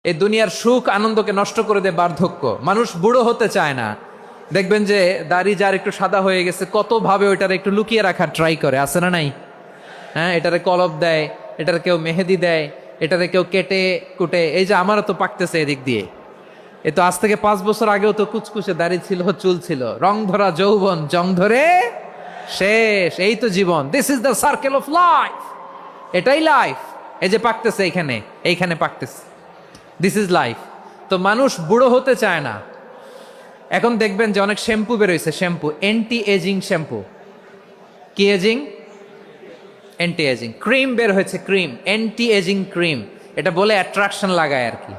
এই দুনিয়ার সুখ আনন্দকে নষ্ট করে দেয় বার্ধক্য। মানুষ বুড়ো হতে চায় না। দেখবেন যে দাড়ি যার একটু সাদা হয়ে গেছে কত ভাবে ওইটার একটু লুকিয়ে রাখার ট্রাই করে, আছে না নাই? হ্যাঁ, এটারে কলপ দেয়, এটার কেউ মেহেদি দেয়, এটারে কেউ কেটে কুটে। এই যে আমারও তো পাকতেছে এদিক দিয়ে, এ তো আজ থেকে 5 বছর আগেও তো কুচকুচে দাড়ি ছিল, চুল ছিল, রং ধরা যৌবন জং ধরে শেষ। এই তো জীবন, this is the circle of life. এটাই লাইফ। এই যে পাকতেছে এইখানে পাকতেছে, দিস ইজ লাইফ। তো মানুষ বুড়ো হতে চায় না। এখন দেখবেন যে অনেক শ্যাম্পু বেরোইছে, শ্যাম্পু অ্যান্টি এজিং শ্যাম্পু। কি এজিং? Anti aging. ক্রিম বের হয়েছে, ক্রিম অ্যান্টি এজিং ক্রিম। এটা বলে অ্যাট্রাকশন লাগায় আর কি,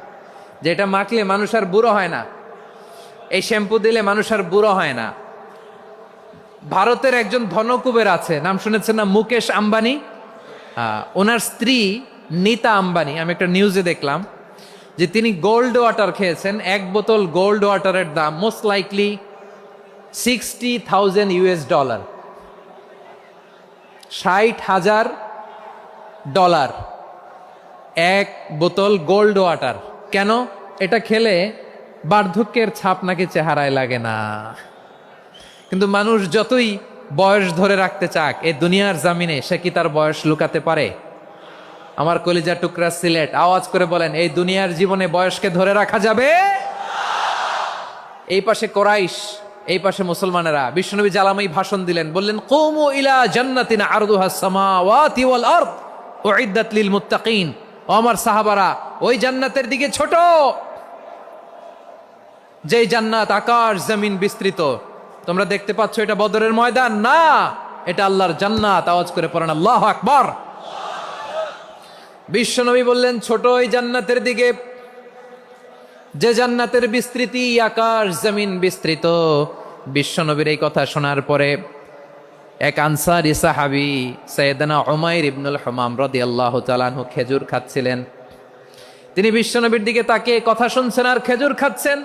যে এটা মাখলে মানুষ আর বুড়ো হয় না, এই শ্যাম্পু দিলে মানুষ আর বুড়ো হয় না। ভারতের একজন ধনকুবের আছে, নাম শুনেছেন না? মুকেশ আম্বানি। ওনার স্ত্রী নীতা আম্বানি, আমি একটা নিউজে দেখলাম যে তিনি গোল্ড ওয়াটার খেয়েছেন। 1 বোতল গোল্ড ওয়াটারের দাম মোস্ট লাইকলি $60,000, $60,000 1 বোতল গোল্ড ওয়াটার। কেন? এটা খেলে বার্ধক্যের ছাপ নাকি চেহারায় লাগে না। কিন্তু মানুষ যতই বয়স ধরে রাখতে চাক এই দুনিয়ার জামিনে, সে কি তার বয়স লুকাতে পারে? আমার কলিজা টুকরা সিলেট, আওয়াজ করে বলেন, এই দুনিয়ার জীবনে বয়সকে ধরে রাখা যাবে? এই পাশে কোরাইশ, এই পাশে মুসলমানেরা। বিশ্বনবী জালামাই ভাষণ দিলেন, বললেন, কুমু ইলা জান্নাতিন আরদুহাস সামাওয়াতি ওয়াল আরদ উইদ্দাত লিল মুত্তাকিন। ও আমার সাহাবারা, ওই জান্নাতের দিকে ছোট, যেই জান্নাত আকাশ জমিন বিস্তৃত। তোমরা দেখতে পাচ্ছ এটা বদরের ময়দান না, এটা আল্লাহর জান্নাত। আওয়াজ করে পড়েন আল্লাহু আকবার। বিশ্বনবী বললেন, ছোট ওই জান্নাতের দিকে, যে জান্নাতের বিস্তৃতি আকাশ জমিন বিস্তৃত। বিশ্বনবীর এই কথা শোনার পরে এক আনসারী সাহাবী সাইয়েদনা উমাইর ইবনুল হুমাম রাদিয়াল্লাহু তাআলা আনহু খেজুর খাচ্ছিলেন। তিনি বিশ্বনবীর দিকে তাকিয়ে কথা শুনছেন আর খেজুর খাচ্ছেন।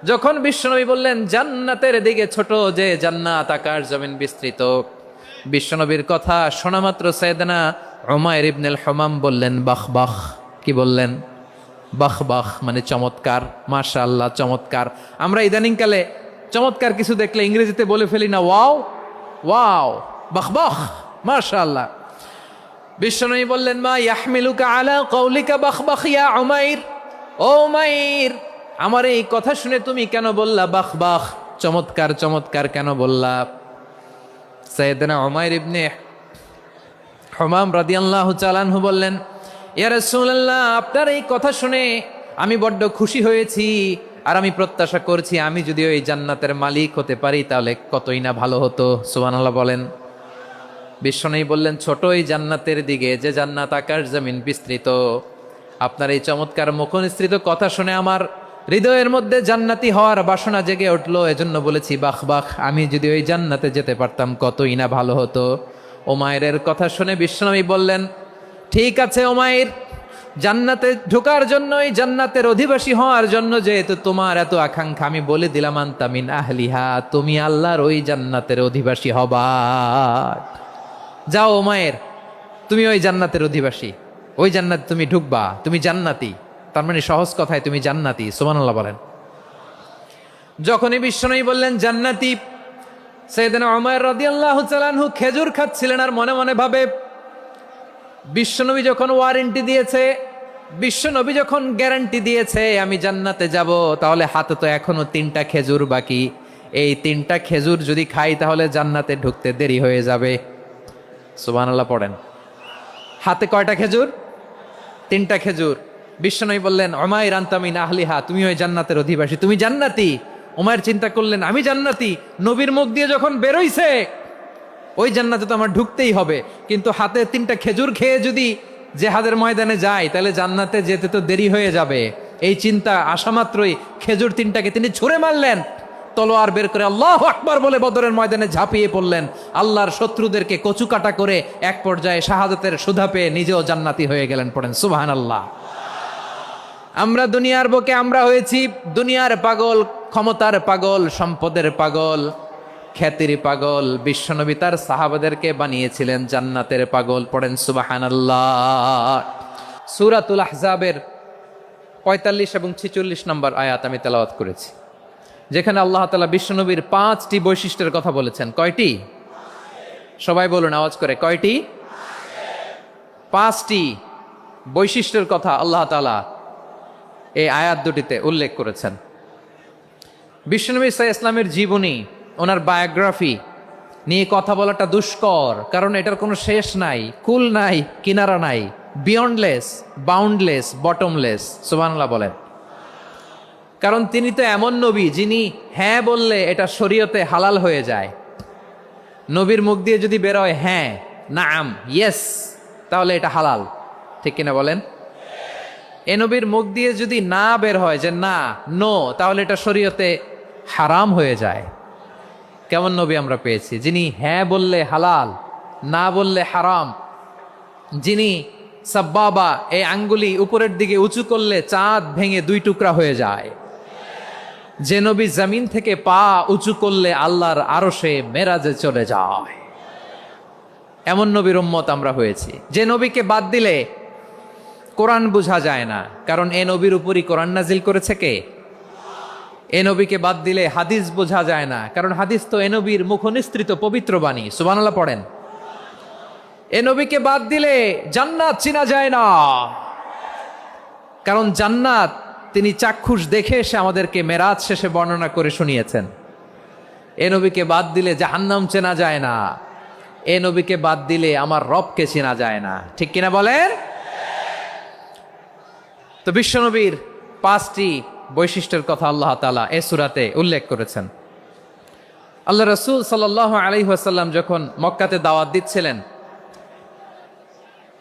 যখন বিশ্বনবী বললেন জান্নাতের দিকে ছোট, যে জান্নাত আকাশ জমিন বিস্তৃত, বিশ্বনবীর কথা শোনা মাত্র সাইয়েদনা উমাইর ইবনুল হুমাম বললেন বাহ বাহ। কি বললেন? বাহ বাহ, মানে চমৎকার, মাশাআল্লাহ, চমৎকার। আমরা ইদানিংকালে চমৎকার কিছু দেখলে ইংরেজিতে বলে ফেলি না, ওয়াও ওয়াও, বাহ বাহ, মাশাআল্লাহ। বিশ্বনবী বললেন, মা ইয়াহমিলুকা আলা কওলিকা বাহ বাহ ইয়া উমাইর। ও উমাইর, আমার এই কথা শুনে তুমি কেন বললা বাহ বাহ, চমৎকার চমৎকার কেন বললা? সাইয়েদনা উমাইর ইবনে হুমাম রাদিয়াল্লাহু তাআলা আনহু বললেন, ইয়া রাসূলুল্লাহ, আপনার এই কথা শুনে আমি বড্ড খুশি হয়েছি, আর আমি প্রত্যাশা করছি আমি যদি ওই জান্নাতের মালিক হতে পারি তাহলে কতই না ভালো হতো। সুবহানাল্লাহ বলেন। বিশ্বনবী বললেন, ছোট এই জান্নাতের দিকে, যে জান্নাত আকাশ জমিন বিস্তৃত। আপনার এই চমৎকার মুখনিসৃত কথা শুনে আমার হৃদয়ের মধ্যে জান্নাতি হওয়ার বাসনা জেগে উঠলো, এজন্য বলেছি বাহ বাহ, আমি যদি ওই জান্নাতে যেতে পারতাম কতই না ভালো হতো। উমাইরের কথা শুনে বিশ্বনবী বললেন, ঠিক আছে উমাইর, জান্নাতে ঢোকার জন্য, এই জান্নাতের অধিবাসী হওয়ার জন্য যেহেতু তোমার এত আকাঙ্ক্ষা, আমি বলে দিলাম আনতা মিন আহলিহা, তুমি আল্লাহর ওই জান্নাতের অধিবাসী হবা। যাও উমাইর, তুমি ওই জান্নাতের অধিবাসী, ওই জান্নাতে তুমি ঢুকবা, তুমি জান্নাতি। তার মানে সহজ কথায় তুমি জান্নাতি। সুবহানাল্লাহ বলেন। যখনই বিশ্বনবী বললেন জান্নাতি, সাইয়েদনা উমাইর রাদিয়াল্লাহু তাআলা আনহু খেজুর খাচ্ছিলেন আর মনে মনে ভাবে, বিশ্বনবী যখন ওয়ারেন্টি দিয়েছে, বিশ্বনবী যখন গ্যারান্টি দিয়েছে আমি জান্নাতে যাব, তাহলে হাতে তো এখনো 3টা খেজুর বাকি। এই 3টা খেজুর যদি খাই তাহলে জান্নাতে ঢুকতে দেরি হয়ে যাবে। সুবহানাল্লাহ পড়েন। হাতে কয়টা খেজুর? 3টা খেজুর। বিশ্বনবী বললেন, উমাইর আনতা মিন আহলিহা, তুমি ওই জান্নাতের অধিবাসী, তুমি জান্নাতি। উমাইর চিন্তা করলেন, আমি জান্নাতি, নবীর মুখ দিয়ে যখন বেরোইছে ওই জান্নাতে তো আমার ঢুকতেই হবে, কিন্তু হাতে 3টা খেজুর খেয়ে যদি জেহাদের ময়দানে যায় তাহলে জান্নাতে যেতে তো দেরি হয়ে যাবে। এই চিন্তা আসা মাত্রই খেজুর 3টাকে তিনি ছুঁড়ে মারলেন, তলোয়ার বের করে আল্লাহু আকবার বলে বদরের ময়দানে ঝাঁপিয়ে পড়লেন। আল্লাহর শত্রুদেরকে কচুকাটা করে এক পর্যায়ে শাহাদাতের সুধা পেয়ে নিজেও জান্নাতি হয়ে গেলেন। পড়েন সুবহানাল্লাহ। আমরা দুনিয়ার বুকে আমরা হয়েছি দুনিয়ার পাগল, ক্ষমতার পাগল, সম্পদের পাগল, খ্যাতির পাগল। বিশ্বনবী তার সাহাবাদেরকে বানিয়েছিলেন জান্নাতের পাগল। পড়েন সুবহানাল্লাহ। সূরাতুল আহজাবের 45 এবং 46 নম্বর আয়াত আমি তেলাওয়াত করেছি, যেখানে আল্লাহ তাআলা বিশ্বনবীর 5টি বৈশিষ্ট্যের কথা বলেছেন। কয়টি? সবাই বলুন আওয়াজ করে, কয়টি? 5টি বৈশিষ্ট্যের কথা আল্লাহ তাআলা এই আয়াত দুটিতে উল্লেখ করেছেন। বিশ্বনবী সাল্লাল্লাহু আলাইহি ইসলামের জীবনী, ওনার বায়োগ্রাফি নিয়ে কথা বলাটা দুষ্কর, কারণ এটার কোনো শেষ নাই, কুল নাই, কিনারা নাই, বিয়ন্ডলেস, বাউন্ডলেস, বটমলেস। সুবহানাল্লাহ বলেন। কারণ তিনি তো এমন নবী যিনি হ্যাঁ বললে এটা শরীয়তে হালাল হয়ে যায়। নবীর মুখ দিয়ে যদি বেরোয় হ্যাঁ, নাম, ইয়েস, তাহলে এটা হালাল। ঠিক কিনা বলেন? এ নবীর মুখ দিয়ে যদি না বের হয় যে না, নো, তাহলে এটা শরীয়তে হারাম হয়ে যায়। কেমন নবী আমরা পেয়েছি, যিনি হ্যাঁ বললে হালাল, না বললে হারাম, যিনি সাব্বাবা, এই আঙ্গুলি উপরের দিকে উঁচু করলে চাঁদ ভেঙে 2 টুকরা হয়ে যায়, যে নবী জমিন থেকে পা উঁচু করলে আল্লাহর আরশে মেরাজে চলে যায়, এমন নবীর উম্মত আমরা হয়েছি। যে নবীকে বাদ দিলে কোরআন বোঝা যায় না, কারণ এ নবীর উপরই কোরআন নাজিল করেছে কে? এ নবীকে বাদ দিলে হাদিস বোঝা যায় না, কারণ হাদিস তো এ নবীর মুখনিসৃত পবিত্র বাণী। সুবহানাল্লাহ পড়েন। এ নবীকে বাদ দিলে জান্নাত চিনা যায় না, কারণ জান্নাত তিনি চাক্ষুষ দেখে এসে আমাদেরকে মেরাজ শেষে বর্ণনা করে শুনিয়েছেন। এ নবীকে বাদ দিলে জাহান্নাম চেনা যায় না, এ নবীকে বাদ দিলে আমার রবকে চেনা যায় না। ঠিক কিনা বলেন? তো বিশ্বনবীর 5টি বৈশিষ্ট্যের কথা আল্লাহ তাআলা এই সূরাতে উল্লেখ করেছেন। আল্লাহ রাসূল সাল্লাল্লাহু আলাইহি ওয়াসাল্লাম যখন মক্কাতে দাওয়াত দিচ্ছিলেন,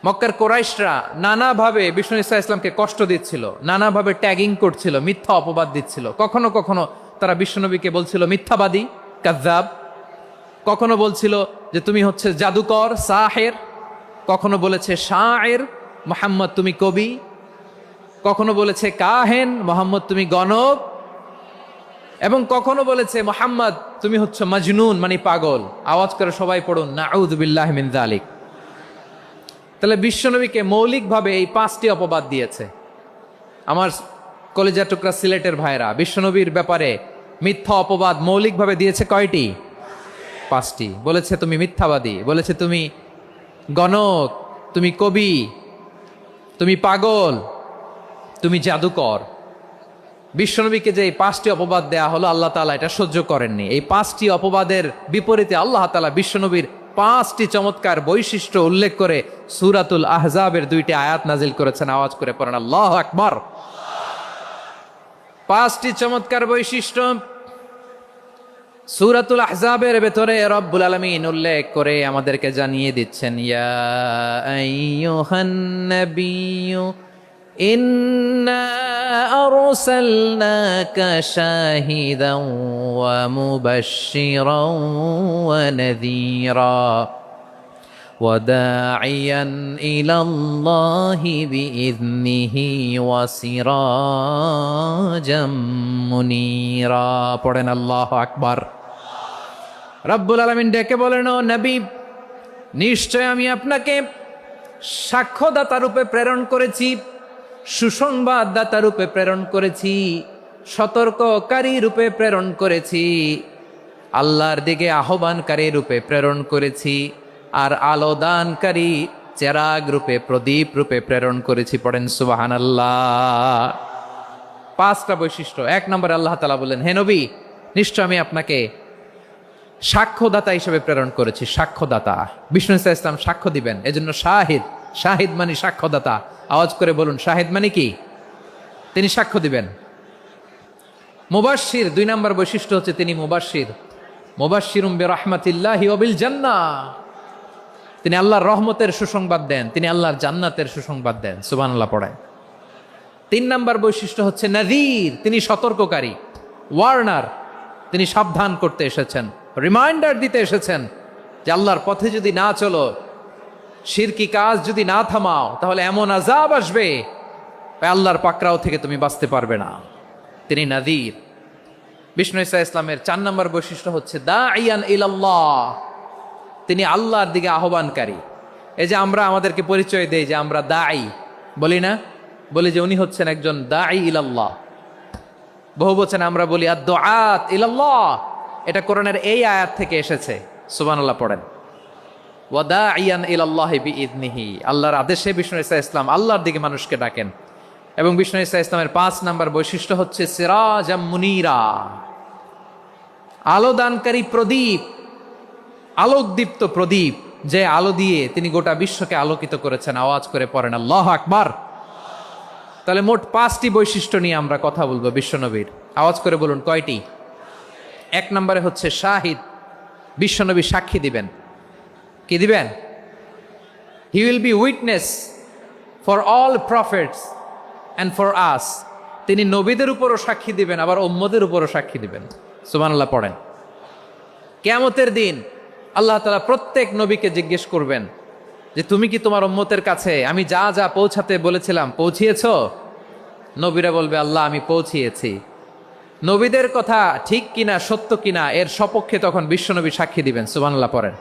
মক্কার কুরাইশরা নানাভাবে বিষ্ণু ইসা ইসলামকে কষ্ট দিচ্ছিল, নানাভাবে ট্যাগিং করছিল, মিথ্যা অপবাদ দিচ্ছিল। কখনো কখনো তারা বিশ্বনবীকে বলছিল মিথ্যাবাদী, কাযযাব। কখনো বলছিল যে তুমি হচ্ছে জাদুকর, সাহের। কখনো বলেছে শায়ের, মুহাম্মদ তুমি কবি। কখনো বলেছে কাহেন, মুহাম্মদ তুমি গণক। এবং কখনো বলেছে মুহাম্মদ তুমি হচ্ছে মাজনুন, মানে পাগল। আওয়াজ করে সবাই পড়ুন নাউযু বিল্লাহি মিন যালিক। তাহলে বিশ্বনবীকে মৌলিকভাবে এই 5টি অপবাদ দিয়েছে। আমার কলেজা টুকরা সিলেটের ভাইরা, বিশ্বনবীর ব্যাপারে মিথ্যা অপবাদ মৌলিকভাবে দিয়েছে কয়টি? 5টি। বলেছে তুমি মিথ্যাবাদী, বলেছে তুমি গণক, তুমি কবি, তুমি পাগল, তুমি জাদুকর। বিশ্বনবীকে যে এই 5টি অপবাদ দেয়া হলো, আল্লাহ তাআলা এটা সহ্য করেননি। এই 5টি অপবাদের বিপরীতে আল্লাহ তাআলা বিশ্বনবীর 5টি চমৎকার বৈশিষ্ট্য উল্লেখ করে সূরাতুল আহজাবের 2টি আয়াত নাজিল করেছেন। আওয়াজ করে পড়েন আল্লাহু আকবার। 5টি চমৎকার বৈশিষ্ট্য সূরাতুল আহজাবের ভেতরে রব্বুল আলামিন উল্লেখ করে আমাদেরকে জানিয়ে দিচ্ছেন, ইয়া আইয়ুহান নাবিয়্যু ইন্না আরসালনাকা শাহিদান ওয়া মুবাশশিরান ওয়া নাযীরা ওয়া দাঈয়ান ইলাল্লাহি বিইযনিহি ওয়া সিরাজাম মুনীরা। পড়েন আল্লাহু আকবার। রব্বুল আলামিন ডেকে বলেন, ও নবী, নিশ্চয় আমি আপনাকে সাক্ষ্যদাতা রূপে প্রেরণ করেছি, সুসংবাদদাতা রূপে প্রেরণ করেছি, সতর্ককারী রূপে প্রেরণ করেছি, আল্লাহর দিকে আহ্বানকারী রূপে প্রেরণ করেছি, আর আলোদানকারী চেরাগ রূপে, প্রদীপ রূপে প্রেরণ করেছি। পড়েন সুবহানাল্লাহ। 5টা বৈশিষ্ট্য। 1 নম্বরে আল্লাহ তাআলা বললেন, হে নবী, নিশ্চয় আমি আপনাকে সাক্ষ্যদাতা হিসেবে প্রেরণ করেছি। সাক্ষ্যদাতা, বিষ্ণু ইসা ইসলাম সাক্ষ্য দিবেন, এজন্য শাহিদ। শাহিদ মানে সাক্ষ্যদাতা। আওয়াজ করে বলুন, শাহিদ মানে কি? তিনি সাক্ষ্য দিবেন। মুবাশশির, 2 নম্বর বৈশিষ্ট্য হচ্ছে তিনি মুবাশশির। মুবাশশিরুম বিরাহমাতিল্লাহি ওয়া বিল জান্নাহ। তিনি আল্লাহর রহমতের সুসংবাদ দেন, তিনি আল্লাহর জান্নাতের সুসংবাদ দেন। সুবহানাল্লাহ পড়েন। 3 নম্বর বৈশিষ্ট্য হচ্ছে নাযীর, তিনি সতর্ককারী, ওয়ার্নার। তিনি সাবধান করতে এসেছেন, রিমাইন্ডার দিতে এসেছেন যে আল্লাহর পথে যদি না চলো, শিরকি কাজ যদি না থামাও, তাহলে এমন আযাব আসবে আল্লাহর পাকড়াও থেকে তুমি বাঁচতে পারবে না। তিনি নাযীর। বিষ্ণু ইসা ইসলামের 4 নম্বর বৈশিষ্ট্য হচ্ছে দাঈয়ান ইলাল্লাহ, তিনি আল্লাহর দিকে আহ্বানকারী। এই যে আমরা আমাদেরকে পরিচয় দেই যে আমরা দাঈ, বলি না? বলি যে উনি হচ্ছেন একজন দাঈ ইলাল্লাহ। বহুবচন আমরা বলি আদ-দুআত ইলাল্লাহ। এটা কোরআনের এই আয়াত থেকে এসেছে। সুবহানাল্লাহ পড়েন। ওয়া দাঈয়ান ইলাল্লাহি বিইذনিহি, আল্লাহর আদেশে বিষ্ণু ঈসা ইসলাম আল্লাহর দিকে মানুষকে ডাকেন। এবং বিষ্ণু ঈসা ইসলামের ৫ নাম্বার বৈশিষ্ট্য হচ্ছে সিরাজাম মুনীরা, আলো দানকারী প্রদীপ, আলোকদীপ্ত প্রদীপ, যে আলো দিয়ে তিনি গোটা বিশ্বকে আলোকিত করেছেন। আওয়াজ করে পড়েন আল্লাহু আকবার। তাহলে মোট ৫টি বৈশিষ্ট্য নিয়ে আমরা কথা বলবো বিশ্বনবীর। আওয়াজ করে বলুন কয়টি? ১ নম্বরে হচ্ছে শাহিদ, বিশ্বনবী সাক্ষী দিবেন। কি দিবেন? He will be witness for all prophets and for us. তিনি নবীদের উপরও সাক্ষী দিবেন, আবার উম্মতের উপরও সাক্ষী দিবেন। সুবহানাল্লাহ পড়েন। কিয়ামতের দিন আল্লাহ তাআলা প্রত্যেক নবীকে জিজ্ঞেস করবেন যে তুমি কি তোমার উম্মতের কাছে আমি যা যা পৌঁছাতে বলেছিলাম পৌঁছিয়েছো? নবীরা বলবে আল্লাহ আমি পৌঁছিয়েছি। নবীদের কথা ঠিক কিনা, সত্য কিনা, এর সপক্ষে তখন বিশ্বনবী সাক্ষী দিবেন। সুবহানাল্লাহ পড়েন।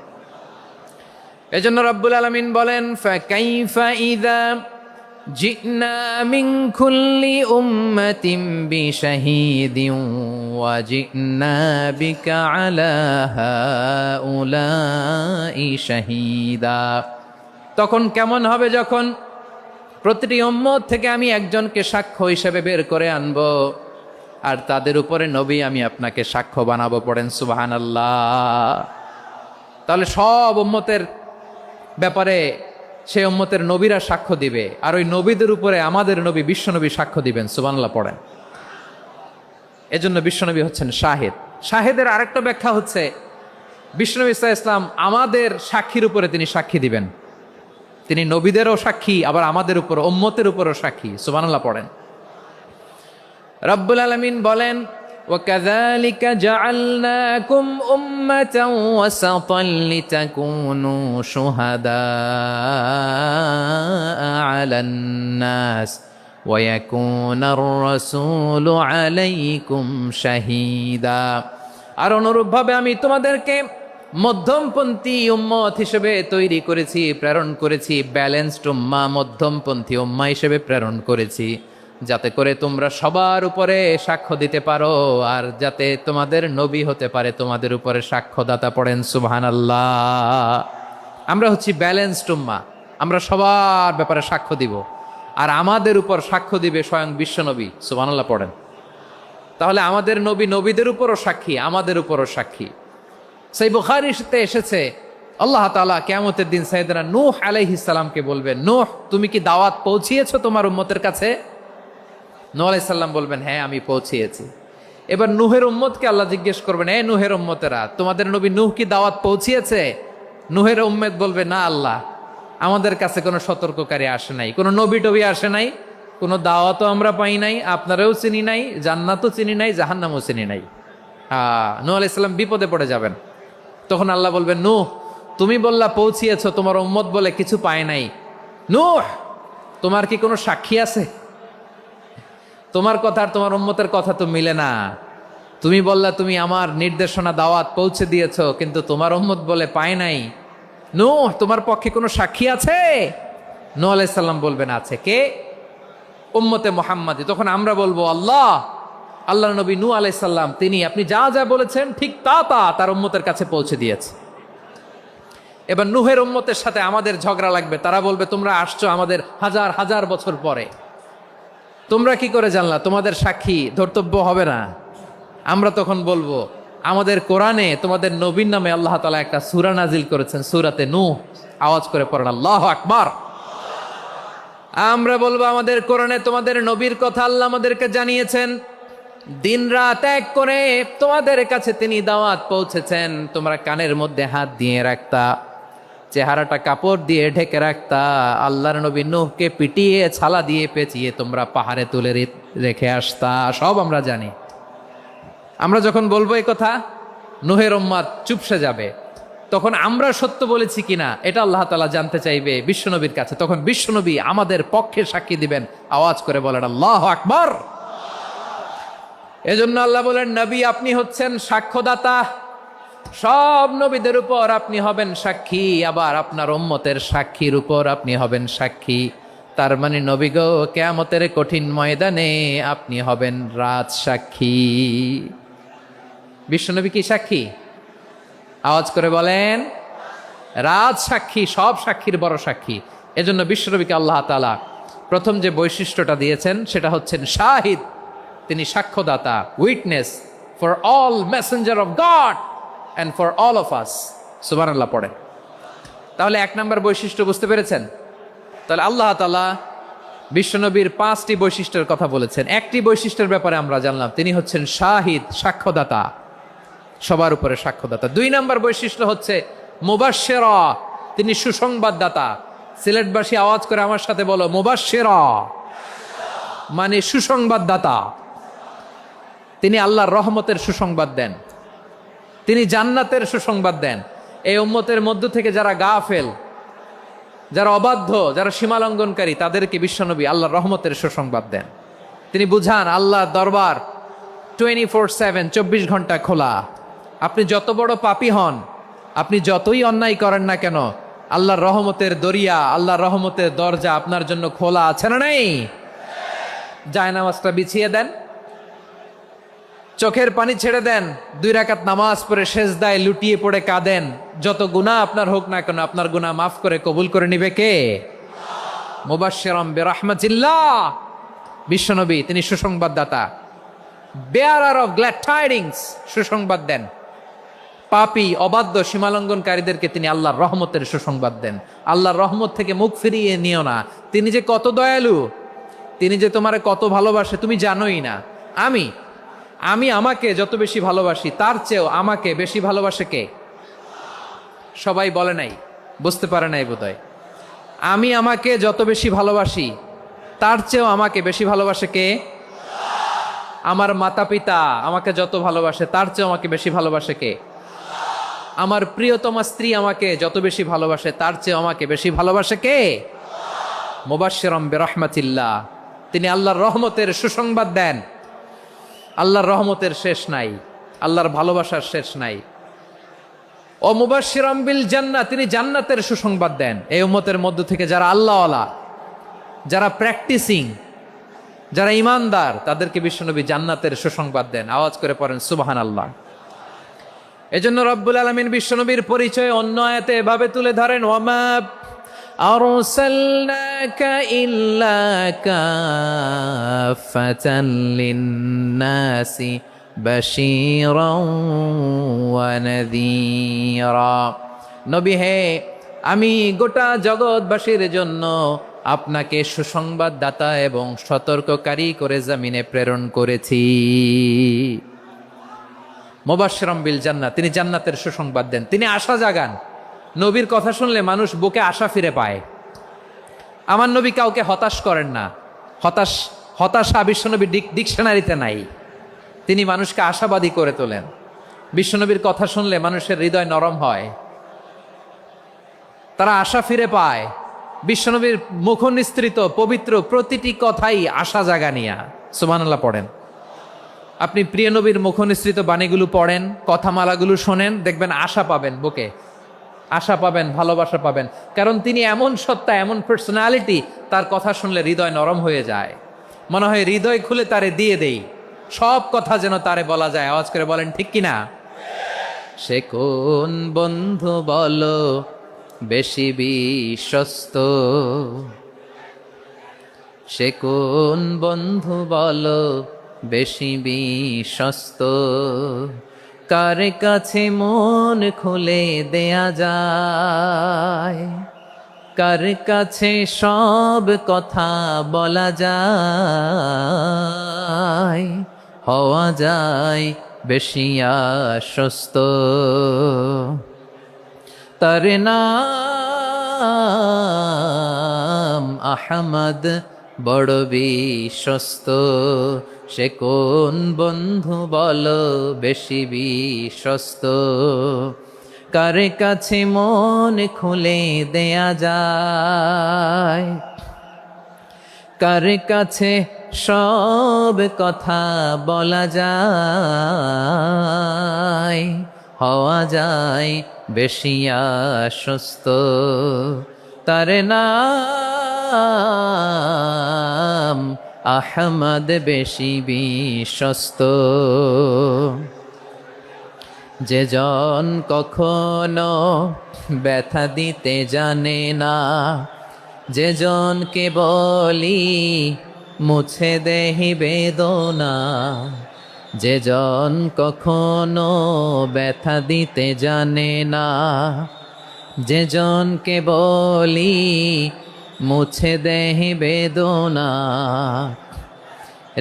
এজন্য রব্বুল আলামিন বলেন ফাকাইফা ইযা জিনা মিন কুল্লি উম্মাতিন বিশাহীদিন ওয়া জিনা বিকা আলা হাউলাই শাহীদা। তখন কেমন হবে যখন প্রতিটি উম্মত থেকে আমি একজনকে সাক্ষ্য হিসেবে বের করে আনবো, আর তাদের উপরে নবী আমি আপনাকে সাক্ষ্য বানাবো। পড়েন সুবহানাল্লাহ। তাহলে সব উম্মতের ব্যাপারে সেই উম্মতের নবীরা সাক্ষ্য দিবে, আর ওই নবীদের উপরে আমাদের নবী বিশ্বনবী সাক্ষ্য দিবেন। সুবহানাল্লাহ পড়েন। এজন্য বিশ্বনবী হচ্ছেন শাহেদ। শাহেদের আরেকটা ব্যাখ্যা হচ্ছে বিশ্বনবী সাল্লাল্লাহু আলাইহি ওয়াসাল্লাম আমাদের সাক্ষীর উপরে তিনি সাক্ষী দিবেন। তিনি নবীদেরও সাক্ষী, আবার আমাদের উপর উম্মতের উপরও সাক্ষী। সুবহানাল্লাহ পড়েন। রব্বুল আলামিন বলেন وَكَذَلِكَ جَعَلْنَاكُمْ أُمَّةً وَسَطًا لِتَكُونُوا شُهَدَاءَ عَلَى النَّاسِ وَيَكُونَ الرَّسُولُ عَلَيْكُمْ شَهِيدًا। আর অনুরূপভাবে আমি তোমাদেরকে মধ্যমপন্থী উম্মত হিসেবে তৈরি করেছি, প্রেরণ করেছি। ব্যালেন্সড উম্মাহ, মধ্যমপন্থী উম্মাহ হিসেবে প্রেরণ করেছি, যাতে করে তোমরা সবার উপরে সাক্ষ্য দিতে পারো, আর যাতে তোমাদের নবী হতে পারে তোমাদের উপরে সাক্ষ্যদাতা। পড়েন সুবহানাল্লাহ। আমরা হচ্ছি ব্যালেন্সড উম্মাহ, আমরা সবার ব্যাপারে সাক্ষ্য দিব, আর আমাদের উপর সাক্ষ্য দিবে স্বয়ং বিশ্বনবী। সুবহানাল্লাহ পড়েন। তাহলে আমাদের নবী নবীদের উপরও সাক্ষী, আমাদের উপরও সাক্ষী। সেই বুখারীতে এসেছে আল্লাহ তাআলা কিয়ামতের দিন সাইয়েদনা নূহ আলাইহিস সালামকে বলবেন, নূহ তুমি কি দাওয়াত পৌঁছিয়েছো তোমার উম্মতের কাছে? নূহ আলাইহিস সালাম বলবেন হ্যাঁ আমি পৌঁছিয়েছি। এবার নূহের উম্মতকে আল্লাহ জিজ্ঞেস করবেন, এ নূহের উম্মতেরা তোমাদের নবী নূহ কি দাওয়াত পৌঁছিয়েছে? নূহের উম্মত বলবে না আল্লাহ, আমাদের কাছে কোনো সতর্ককারী আসে নাই, কোনো নবী টবি আসে নাই, কোনো দাওয়াতও আমরা পাই নাই, আপনারাও চিনি নাই, জান্নাতও চিনি নাই, জাহান্নামও চিনি নাই। নূহ আলাইহিস সালাম বিপদে পড়ে যাবেন। তখন আল্লাহ বলবেন নূহ তুমি বললা পৌঁছিয়েছো, তোমার উম্মত বলে কিছু পায় নাই। নূহ তোমার কি কোনো সাক্ষী আছে? তোমার কথা আর তোমার উম্মতের কথা তো মিলে না। তুমি বললা তুমি আমার নির্দেশনা দাওয়াত পৌঁছে দিয়েছো, কিন্তু তোমার উম্মত বলে পায় নাই। নূহ তোমার পক্ষে কোনো সাক্ষী আছে? নূহ আলাইহিস সালাম বলবেন আছে। কে? উম্মতে মুহাম্মাদী। তখন আমরা বলবো আল্লাহ নবী নূহ আলাইহিস সালাম তিনি আপনি যা যা বলেছেন ঠিক তা তার উম্মতের কাছে পৌঁছে দিয়েছে। এবার নূহের উম্মতের সাথে আমাদের ঝগড়া লাগবে। তারা বলবে তোমরা আসছো আমাদের হাজার হাজার বছর পরে, তোমরা কি করে জানলা? তোমাদের সাক্ষী ধর্তব্য হবে না। আমরা তখন বলবো আমাদের কোরআনে তোমাদের নবীর নামে আল্লাহ তাআলা একটা সূরা নাজিল করেছেন, সূরাতে নূহ। আওয়াজ করে পড়েন আল্লাহু আকবার। আমরা বলবো আমাদের কোরআনে তোমাদের নবীর কথা আল্লাহ আমাদেরকে জানিয়েছেন, দিন রাত এক করে তোমাদের কাছে তিনি দাওয়াত পৌঁছেছেন। তোমরা কানের মধ্যে হাত দিয়ে রাখতা, চেহারাটা কাপড় দিয়ে ঢেকে রাখতা, আল্লাহর নবী নূহকে পিটিয়ে ছালা দিয়ে পেঁচিয়ে তোমরা পাহাড়ে তুলে রেখে আসতা। সব আমরা জানি। আমরা যখন বলবো এই কথা, নূহের উম্মত চুপসে যাবে। তখন আমরা সত্য বলেছি কিনা এটা আল্লাহ তাআলা জানতে চাইবে বিশ্বনবীর কাছে। তখন বিশ্বনবী আমাদের পক্ষে সাক্ষী দিবেন। আওয়াজ করে বলেন আল্লাহু আকবার। এজন্য আল্লাহ বলেন নবী আপনি হচ্ছেন সাক্ষ্যদাতা, সব নবীদের উপর আপনি হবেন সাক্ষী, আবার আপনার উম্মতের সাক্ষীর উপর আপনি হবেন সাক্ষী। তার মানে নবী গো, কিয়ামতের কঠিন ময়দানে আপনি হবেন রাজ সাক্ষী। বিশ্বনবী কি সাক্ষী? আওয়াজ করে বলেন, রাজ সাক্ষী, সব সাক্ষীর বড় সাক্ষী। এজন্য বিশ্বনবীকে আল্লাহ তাআলা প্রথম যে বৈশিষ্ট্যটা দিয়েছেন সেটা হচ্ছেন শাহিদ। তিনি সাক্ষ্যদাতা, witness for all messenger of God and for all of us. সুবহানাল্লাহ পড়ে। তাহলে এক নম্বর বৈশিষ্ট্য বুঝতে পেরেছেন? তাহলে আল্লাহ তাআলা বিশ্বনবীর 5টি বৈশিষ্ট্যের কথা বলেছেন। একটি বৈশিষ্ট্যের ব্যাপারে আমরা জানলাম, তিনি হচ্ছেন শাহিদ, সাক্ষ্যদাতা, সবার উপরে সাক্ষ্যদাতা। 2 নম্বর বৈশিষ্ট্য হচ্ছে মুবাশশিরা, তিনি সুসংবাদদাতা। সিলেটবাসী আওয়াজ করে আমার সাথে বলো, মুবাশশিরা মানে সুসংবাদদাতা। তিনি আল্লাহর রহমতের সুসংবাদ দেন, তিনি জান্নাতের সুসংবাদ দেন। এই উম্মতের মধ্য থেকে যারা গাফেল, যারা অবাধ্য, যারা সীমালঙ্ঘনকারী, তাদেরকে বিশ্বনবী আল্লাহর রহমতের সুসংবাদ দেন। তিনি বুঝান আল্লাহর দরবার 24/7, 24 ঘন্টা খোলা। আপনি যত বড় পাপী হন, আপনি যতই অন্যায় করেন না কেন, আল্লাহর রহমতের দরিয়া, আল্লাহর রহমতের দরজা আপনার জন্য খোলা আছে না নেই? জায়নামাজটা বিছিয়ে দেন, চোখের পানি ছেড়ে দেন, 2 রাকাত নামাজ পড়ে সেজদায় লুটিয়ে পড়ে কাঁদেন। যত গুনাহ আপনার হোক না কেন, আপনার গুনাহ মাফ করে কবুল করে নিবে কে? মুবাশশিরাম বিরাহমাতিল্লাহ। বিশ্বনবী তিনি সুসংবাদদাতা, বেয়ারার অফ গ্ল্যাড টাইডিংস, সুসংবাদ দেন। পাপী, অবাধ্য, সীমালঙ্ঘনকারীদেরকে তিনি আল্লাহর রহমতের সুসংবাদ দেন। আল্লাহর রহমত থেকে মুখ ফিরিয়ে নিও না। তিনি যে কত দয়ালু, তিনি যে তোমারে কত ভালোবাসে তুমি জানোই না। আমি আমাকে যত বেশি ভালোবাসি, তার চেয়েও আমাকে বেশি ভালোবাসে কে? সবাই বলে নাই, বুঝতে পারে নাই বোধহয়। আমি আমাকে যত বেশি ভালোবাসি, তার চেয়েও আমাকে বেশি ভালোবাসে কে? আমার মাতা পিতা আমাকে যত ভালোবাসে, তার চেয়েও আমাকে বেশি ভালোবাসে কে? আমার প্রিয়তমা স্ত্রী আমাকে যত বেশি ভালোবাসে, তার চেয়েও আমাকে বেশি ভালোবাসে কে? মুবাশশিরাম বিরাহমাতিল্লাহ, তিনি আল্লাহর রহমতের সুসংবাদ দেন। আল্লাহর রহমতের শেষ নাই, আল্লাহর ভালোবাসার শেষ নাই। ও মুবাশশিরাম বিল জান্নাহ, তিনি জান্নাতের সুসংবাদ দেন। এই উম্মতের মধ্য থেকে যারা আল্লাহওয়ালা, যারা প্র্যাকটিসিং, যারা ইমানদার, তাদেরকে বিশ্বনবী জান্নাতের সুসংবাদ দেন। আওয়াজ করে পড়েন সুবহানাল্লাহ। এজন্য রব্বুল আলামিন বিশ্বনবীর পরিচয় অন্য আয়াতে এভাবে তুলে ধরেন, ওয়ামা আরসালনাকা ইল্লা কাফাতান লিন্নাসি বাশীরাও ওয়া নাযীরা। নবী হে, আমি গোটা জগৎবাসীর জন্য আপনাকে সুসংবাদদাতা এবং সতর্ককারী করে জমিনে প্রেরণ করেছি। মুবাশশিরাম বিল জান্নাহ, তিনি জান্নাতের সুসংবাদ দেন, তিনি আশা জাগান। নবীর কথা শুনলে মানুষ বুকে আশা ফিরে পায়। আমার নবী কাউকে হতাশ করেন না। হতাশা বিশ্বনবী ডিকশনারিতে নাই। তিনি মানুষকে আশাবাদী করে তোলেন। বিশ্বনবীর কথা শুনলে মানুষের হৃদয় নরম হয়, তারা আশা ফিরে পায়। বিশ্বনবীর মুখ নিঃসৃত পবিত্র প্রতিটি কথাই আশা জাগানিয়া। সুবহানাল্লাহ পড়েন। আপনি প্রিয় নবীর মুখ নিঃসৃত বাণীগুলো পড়েন, কথামালাগুলো শোনেন, দেখবেন আশা পাবেন, বুকে আশা পাবেন, ভালোবাসা পাবেন। কারণ তিনি এমন সত্তা, এমন পার্সোনালিটি, তার কথা শুনলে হৃদয় নরম হয়ে যায়। মনে হয় হৃদয় খুলে তারে দিয়ে দেই, সব কথা যেন তারে বলা যায়। আওয়াজ করে বলেন ঠিক কিনা? সে কোন বন্ধু বলো বেশি বিশ্বস্ত, সে কোন বন্ধু বলো বেশি বিশ্বস্ত, কার কাছে মন খুলে দেয়া যায়, কার কাছে সব কথা বলা যায়, হওয়া যায় বেশি আশ্বস্ত। তার নাম আহমদ, বড় বিশ্বস্ত। সে কোন বন্ধু বলো বেশি বিশ্বস্ত, কার কাছে মন খুলে দেয়া যায়, কার কাছে সব কথা বলা যায়, হওয়া যায় বেশি আশ্বস্ত। তার নাম আহমদ বেশি বিশ্বস্ত। যে জন কখনো ব্যথা দিতে জানে না, যে জনকে বলি মুছে দেহি বেদনা, যে জন কখনো ব্যথা দিতে জানে না, যে জনকে বলি মুছে দেহি বেদনা,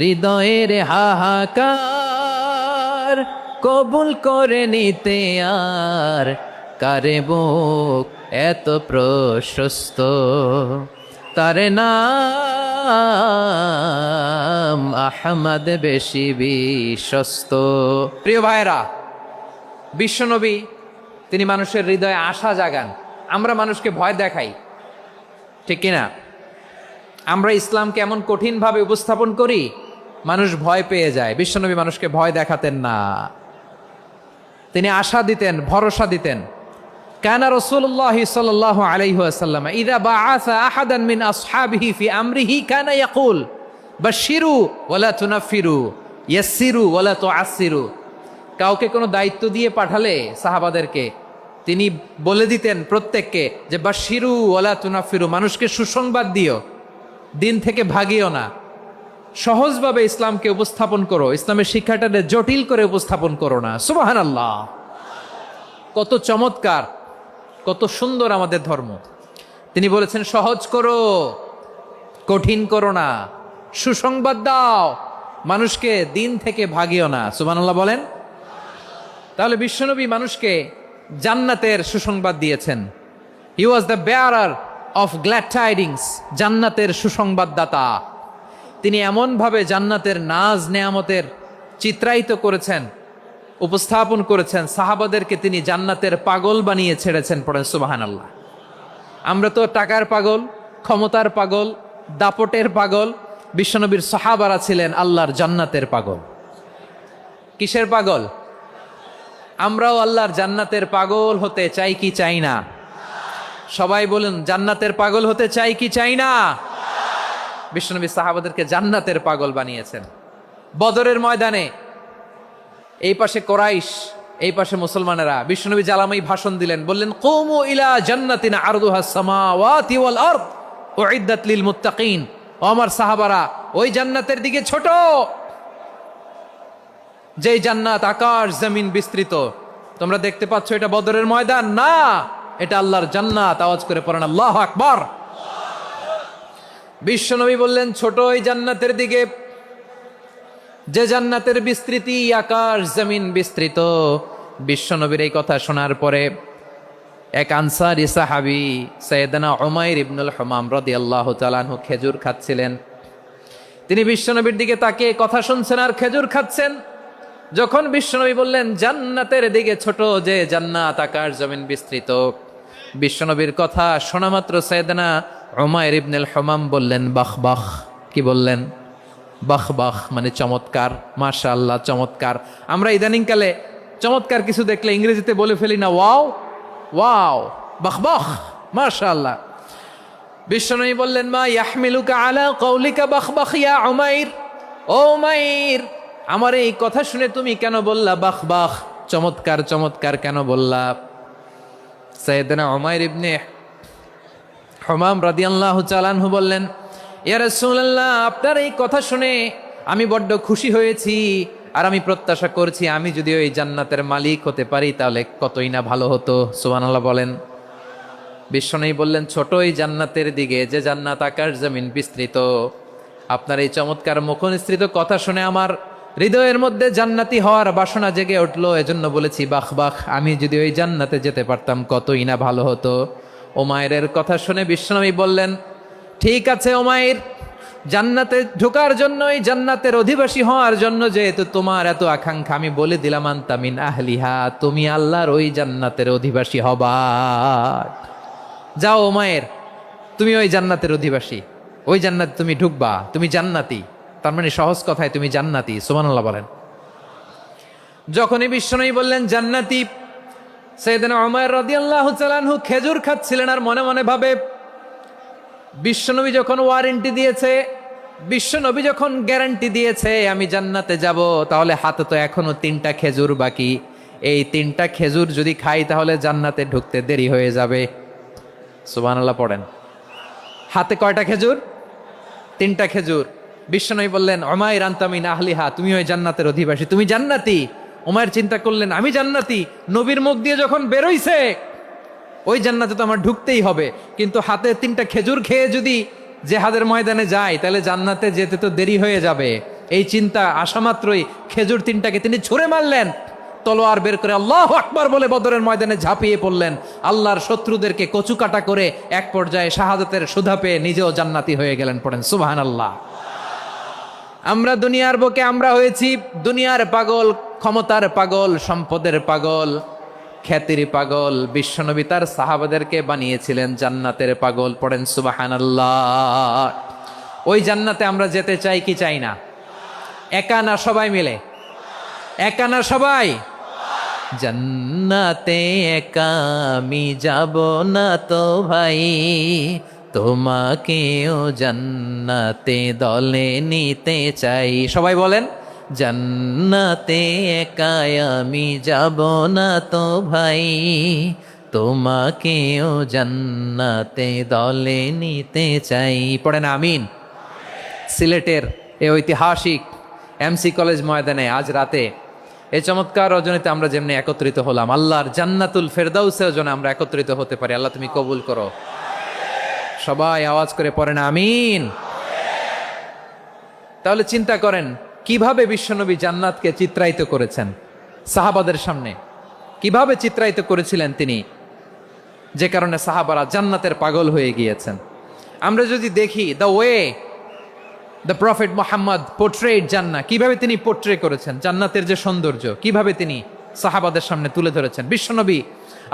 হৃদয়ের হাহাকার কবুল করে নিতে আর কারে বুক এত প্রশস্ত। তার নাম আহমদ বেশি বিশ্বস্ত। প্রিয় ভাইরা, বিশ্বনবী তিনি মানুষের হৃদয়ে আশা জাগান। আমরা মানুষকে ভয় দেখাই, ঠিক কিনা? আমরা ইসলামকে এমন কঠিনভাবে উপস্থাপন করি, মানুষ ভয় পেয়ে যায়। বিশ্বনবী মানুষকে ভয় দেখাতেন না, তিনি আশা দিতেন, ভরসা দিতেন। কানা রাসূলুল্লাহ সাল্লাল্লাহু আলাইহি ওয়াসাল্লাম ইযা বাআসা আহাদান মিন আসহাবিহি ফি আমরিহি কানা ইয়াকুল বাশশিরু ওয়ালা তুনাফিরু ইয়াসসিরু ওয়ালা তুআসসিরু। কাউকে কোনো দায়িত্ব দিয়ে পাঠালে সাহাবাদেরকে তিনি বলে দিতেন প্রত্যেককে যে বাশশিরু ওয়ালা তুনাফিরু, মানুষকে সুসংবাদ দিও, দিন থেকে ভাগিও না, সহজভাবে ইসলামকে উপস্থাপন করো, ইসলামের শিক্ষাটাকে জটিল করে উপস্থাপন করো না। সুবহানাল্লাহ, কত চমৎকার, কত সুন্দর আমাদের ধর্ম। তিনি বলেছেন সহজ করো, কঠিন করো না, সুসংবাদ দাও, মানুষকে দিন থেকে ভাগিও না। সুবহানাল্লাহ বলেন। তাহলে বিশ্বনবী মানুষকে জান্নাতের সুসংবাদ দিয়েছেন। He was the bearer of glad tidings, জান্নাতের সুসংবাদদাতা। তিনি এমনভাবে জান্নাতের নাজ নেয়ামতের চিত্রায়িত করেছেন, উপস্থাপন করেছেন, সাহাবাদেরকে তিনি জান্নাতের পাগল বানিয়ে ছেড়েছেন। পড়েন সুবহানাল্লাহ। আমরা তো টাকার পাগল, ক্ষমতার পাগল, দাপটের পাগল। বিশ্বনবীর সাহাবারা ছিলেন আল্লাহর জান্নাতের পাগল। কিসের পাগল? আমরাও আল্লাহর জান্নাতের পাগল হতে চাই কি চাই না? সবাই বলুন, জান্নাতের পাগল হতে চাই কি চাই না? বিশ্বনবী সাহাবাদেরকে জান্নাতের পাগল বানিয়েছেন। বদরের ময়দানে এই পাশে কোরাইশ, এই পাশে মুসলমানেরা। বিশ্বনবী জ্বালাময়ী ভাষণ দিলেন, বললেন কুমু ইলা জান্নাতিন আরদুহাস সামাওয়াতি ওয়াল আরদ উইদ্দাত লিল মুত্তাকিন। ও আমার সাহাবারা, ওই জান্নাতের দিকে ছোট, যেই জান্নাত আকাশ জমিন বিস্তৃত। তোমরা দেখতে পাচ্ছ এটা বদরের ময়দান না, এটা আল্লাহর জান্নাত। আওয়াজ করে পড়েন আল্লাহু আকবার। বিশ্বনবী বললেন ছোট ওই জান্নাতের দিকে, যে জান্নাতের বিস্তৃতি আকাশ জমিন বিস্তৃত। বিশ্বনবীর এই কথা শোনার পরে এক আনসারী সাহাবী সাইয়েদনা উমাইর ইবনুল হুমাম রাদিয়াল্লাহু তাআলা আনহু খেজুর খাচ্ছিলেন। তিনি বিশ্বনবীর দিকে তাকিয়ে কথা শুনছেন আর খেজুর খাচ্ছেন। যখন বিশ্বনবী বললেন জান্নাতের দিকে ছোট, যে জান্নাত আকাশ জমিন বিস্তৃত, বিশ্বনবীর কথা শোনা মাত্র সাইয়েদনা উমাইর ইবনুল হুমাম বললেন বাহ বাহ। কি বললেন? বাহ বাহ, মানে চমৎকার, মাশাআল্লাহ, চমৎকার। আমরা ইদানিং কালে চমৎকার কিছু দেখলে ইংরেজিতে বলে ফেলি না ওয়াও ওয়াও, বাহ বাহ, মাশাআল্লাহ। বিশ্বনবী বললেন মা ইয়াহমিলুকা আলা কওলিকা বাহ বাহ ইয়া উমাইর। ও উমাইর, আমার এই কথা শুনে তুমি কেন বললা বাহ বাহ, চমৎকার চমৎকার কেন বললা? সাইয়েদনা উমাইর ইবনে হুমাম রাদিয়াল্লাহু তাআলা আনহু বললেন ইয়া রাসূলুল্লাহ, আপনার এই কথা শুনে আমি বড্ড খুশি হয়েছি, আর আমি প্রত্যাশা করছি আমি যদি ওই জান্নাতের মালিক হতে পারি তাহলে কতই না ভালো হতো। সুবহানাল্লাহ বলেন। বিশ্বনবী বললেন ছোট ওই জান্নাতের দিকে, যে জান্নাত আকাশ জমিন বিস্তৃত। আপনার এই চমৎকার মুখনিসৃত কথা শুনে আমার হৃদয়ের মধ্যে জান্নাতি হওয়ার বাসনা জেগে উঠলো, এজন্য বলেছি বাহ বাহ, আমি যদি ওই জান্নাতে যেতে পারতাম কতই না ভালো হতো। উমাইরের কথা শুনে বিশ্বনবী বললেন ঠিক আছে উমাইর, জান্নাতে ঢোকার জন্য, এই জান্নাতের অধিবাসী হওয়ার জন্য যেহেতু তোমার এত আকাঙ্ক্ষা, আমি বলে দিলাম আনতা মিন আহলিহা, তুমি আল্লাহর ওই জান্নাতের অধিবাসী হবা। যাও উমাইর, তুমি ওই জান্নাতের অধিবাসী, ওই জান্নাতে তুমি ঢুকবা, তুমি জান্নাতি। তার মানে সহজ কথায় তুমি জান্নাতি। সুবহানাল্লাহ বলেন। যখনই বিশ্বনবী বললেন জান্নাতি, সাইয়েদনা উমাইর রাদিয়াল্লাহু তাআলা আনহু খেজুর খাচ্ছিলেন আর মনে মনে ভাবে বিশ্বনবী যখন ওয়ারেন্টি দিয়েছে, বিশ্বনবী যখন গ্যারান্টি দিয়েছে আমি জান্নাতে যাব, তাহলে হাতে তো এখনো 3টা খেজুর বাকি। এই 3টা খেজুর যদি খাই তাহলে জান্নাতে ঢুকতে দেরি হয়ে যাবে। সুবহানাল্লাহ পড়েন। হাতে কয়টা খেজুর? 3টা খেজুর। বিশ্বনবী বললেন, উমাইর আনতা মিন আহলিহা, তুমি ওই জান্নাতের অধিবাসী, তুমি জান্নাতি। উমাইর চিন্তা করলেন, আমি জান্নাতি, নবীর মুখ দিয়ে যখন বেরোইছে ওই জান্নাতে তো আমার ঢুকতেই হবে, কিন্তু হাতে 3টা খেজুর খেয়ে যদি জেহাদের ময়দানে যায় তাহলে জান্নাতে যেতে তো দেরি হয়ে যাবে। এই চিন্তা আসা মাত্রই খেজুর 3টাকে তিনি ছুঁড়ে মারলেন, তলোয়ার বের করে আল্লাহু আকবার বলে বদরের ময়দানে ঝাঁপিয়ে পড়লেন। আল্লাহর শত্রুদেরকে কচুকাটা করে এক পর্যায়ে শাহাদাতের সুধা পেয়ে নিজেও জান্নাতি হয়ে গেলেন। পড়েন সুবহানাল্লাহ। আমরা দুনিয়ার বুকে আমরা হয়েছি দুনিয়ার পাগল, ক্ষমতার পাগল, সম্পদের পাগল, খ্যাতির পাগল। বিশ্বনবী তার সাহাবাদেরকে বানিয়েছিলেন জান্নাতের পাগল। পড়েন সুবহানাল্লাহ। ওই জান্নাতে আমরা যেতে চাই কি চাই না? একা না সবাই মিলে? একা না সবাই? জান্নাতে একা আমি যাব না তো ভাই, তোমাকেও জান্নাতে দলে নিতে চাই। সবাই বলেন, জান্নাতে একা আমি যাব না তো ভাই, তোমাকেও জান্নাতে দলে নিতে চাই। পড়েন আমিন। সিলেটের এই ঐতিহাসিক এমসি কলেজ ময়দানে আজ রাতে এই চমৎকার রজনীতে আমরা যেমনি একত্রিত হলাম, আল্লাহর জান্নাতুল ফেরদাউসের জন্য আমরা একত্রিত হতে পারি। আল্লাহ তুমি কবুল করো। সবাই আওয়াজ করে পড়েন আমিন। তাহলে চিন্তা করেন কিভাবে বিশ্বনবী জান্নাতকে চিত্রায়িত করেছেন সাহাবাদের সামনে, কিভাবে চিত্রায়িত করেছিলেন তিনি, যে কারণে সাহাবারা জান্নাতের পাগল হয়ে গিয়েছেন। আমরা যদি দেখি the way the prophet Muhammad portrait জান্নাত, কিভাবে তিনি পোর্ট্রে করেছেন জান্নাতের যে সৌন্দর্য, কিভাবে তিনি সাহাবাদের সামনে তুলে ধরেছেন। বিশ্বনবী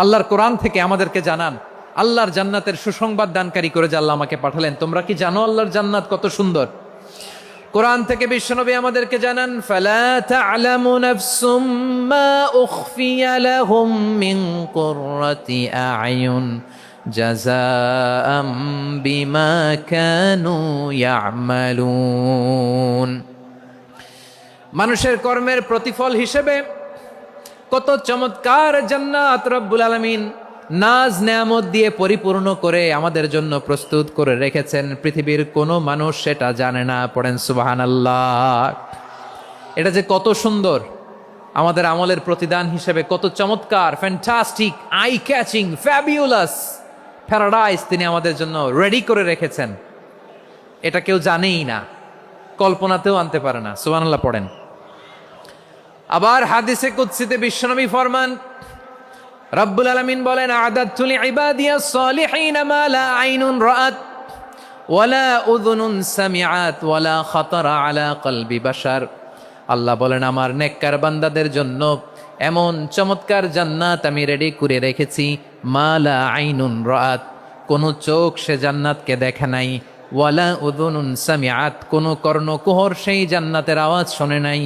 আল্লাহর কোরআন থেকে আমাদেরকে জানান আল্লাহর জান্নাতের সুসংবাদ দানকারী করে যে আল্লাহ আমাকে পাঠালেন। তোমরা কি জানো আল্লাহর জান্নাত কত সুন্দর? কোরআন থেকে বিশ্বনবী আমাদেরকে জানান, ফালা তা'লামু নাফসুম মা উখফিয়া লাহুম মিন কুররাতি আ'য়ুন জাযাআম বিমা কানু ইয়া'মালুন। মানুষের কর্মের প্রতিফল হিসেবে কত চমৎকার জান্নাত রব্বুল আলামিন নাজ নেয়ামত দিয়ে পরিপূর্ণ করে আমাদের জন্য প্রস্তুত করে রেখেছেন। পৃথিবীর কোনো মানুষ সেটা জানে না। পড়েন সুবহানাল্লাহ। এটা যে কত সুন্দর, আমাদের আমলের প্রতিদান হিসেবে কত চমৎকার, fantastic, eye catching, fabulous paradise তিনি আমাদের জন্য রেডি করে রেখেছেন। এটা কেউ জানেই না, কল্পনাতেও আনতে পারে না। সুবহানাল্লাহ পড়েন। আবার হাদিসে কুদসিতে বিশ্বনবী ফরমান, রব্বুল আলামিন বলেন, আ'দাদতু লিইবাদিয়াস সালিহিনা মা লা আইনুন রাআত ওয়ালা উযুনুন সামিআত ওয়ালা খাতারা আলা কলবি বাশার। আল্লাহ বলেন, আমার নেককার বান্দাদের জন্য এমন চমৎকার জান্নাত আমি রেডি করে রেখেছি, মা লা আইনুন রাআত, কোন চোখ সে জান্নাতকে দেখে নাই, ওয়ালা উযুনুন সামিআত, কোন কর্ণকুহর সেই জান্নাতের আওয়াজ শোনে নাই,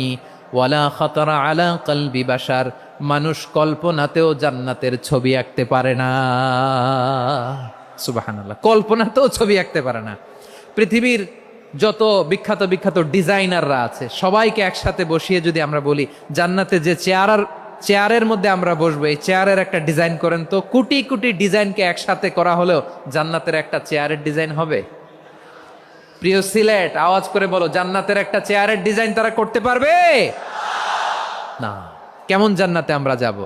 ওয়ালা খাতারা আলা কলবি বাশার, মানুষ কল্পনাতেও জান্নাতের ছবি আঁকতে পারে না। সুবহানাল্লাহ, কল্পনাতেও ছবি আঁকতে পারে না। পৃথিবীর যত বিখ্যাত বিখ্যাত ডিজাইনাররা আছে সবাইকে একসাথে বসিয়ে যদি আমরা বলি জান্নাতে যে চেয়ারের মধ্যে আমরা বসবো, এই চেয়ারের একটা ডিজাইন করেন তো, কোটি কোটি ডিজাইনকে একসাথে করা হলেও জান্নাতের একটা চেয়ারের ডিজাইন হবে? প্রিয় সিলেট, আওয়াজ করে বলো, জান্নাতের একটা চেয়ারের ডিজাইন তারা করতে পারবে না। কেমন জান্নাতে আমরা যাব?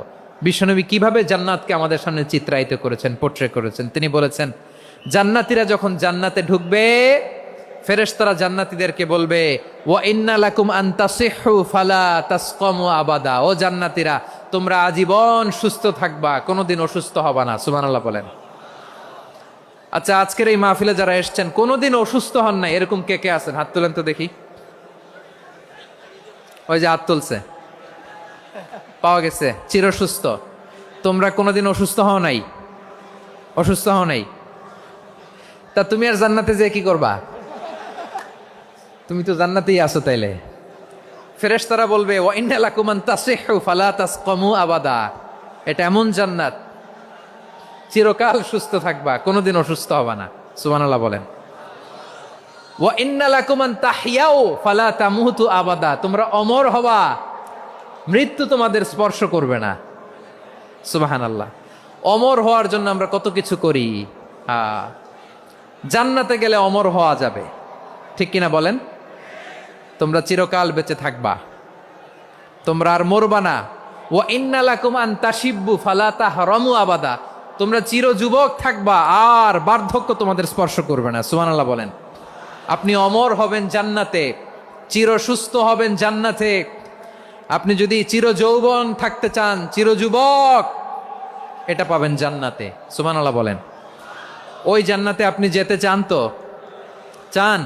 বিশ্বনবী কিভাবে জান্নাতকে আমাদের সামনে চিত্রায়িত করেছেন, পোর্ট্রে করেছেন। তিনি বলেছেন, জান্নাতীরা যখন জান্নাতে ঢুকবে ফেরেশতারা জান্নাতীদেরকে বলবে, ওয়া ইন্না লাকুম আন তাসিহু ফালা তাসকামু আবাদা, ও জান্নাতীরা তোমরা আজীবন সুস্থ থাকবা, কোনোদিন অসুস্থ হবা না। সুবহানাল্লাহ বলেন। আচ্ছা, আজকের এই মাহফিলে যারা এসেছেন কোনোদিন অসুস্থ হন নাই এরকম কে কে আছেন? হাত তুলেন তো দেখি। ওই যে হাত তুলছে, পাওয়া গেছে, চিরসুস্থ। তোমরা কোনোদিন অসুস্থ হও নাই? অসুস্থ হও নাই? তা তুমি আর জান্নাতে যে কি করবা? তুমি তো জান্নাতেই আছো। তাইলে ফেরেশতারা বলবে, ওয়া ইন্না লাকুম আন তাসিহু ফালা তাসকামু আবাদা, এটা এমন জান্নাত চিরকাল সুস্থ থাকবা, কোনোদিন অসুস্থ হবা না। সুবহানাল্লাহ বলেন। ওয়া ইন্না লাকুম আন তাহইয়াও ফালা তামুতু আবাদা, তোমরা অমর হবা, মৃত্যু তোমাদের স্পর্শ করবে না। সুবহানাল্লাহ। অমর হওয়ার জন্য আমরা কত কিছু করি। জান্নাতে গেলে অমর হওয়া যাবে, ঠিক কিনা বলেন? তোমরা চিরকাল বেঁচে থাকবা, তোমরা আর মরবা না। ওয়া ইন্না লাকুম আন তাশিব্বু ফালা তাহরামু আবাদা, তোমরা চির যুবক থাকবা, আর বার্ধক্য তোমাদের স্পর্শ করবে না। সুবহানাল্লাহ বলেন। আপনি অমর হবেন জান্নাতে, চির সুস্থ হবেন জান্নাতে। আপনি যদি চির যৌবন থাকতে চান, চির যুবক, এটা পাবেন জান্নাতে। সুবহানাল্লাহ বলেন। ওই জান্নাতে আপনি যেতে চান তো? চান?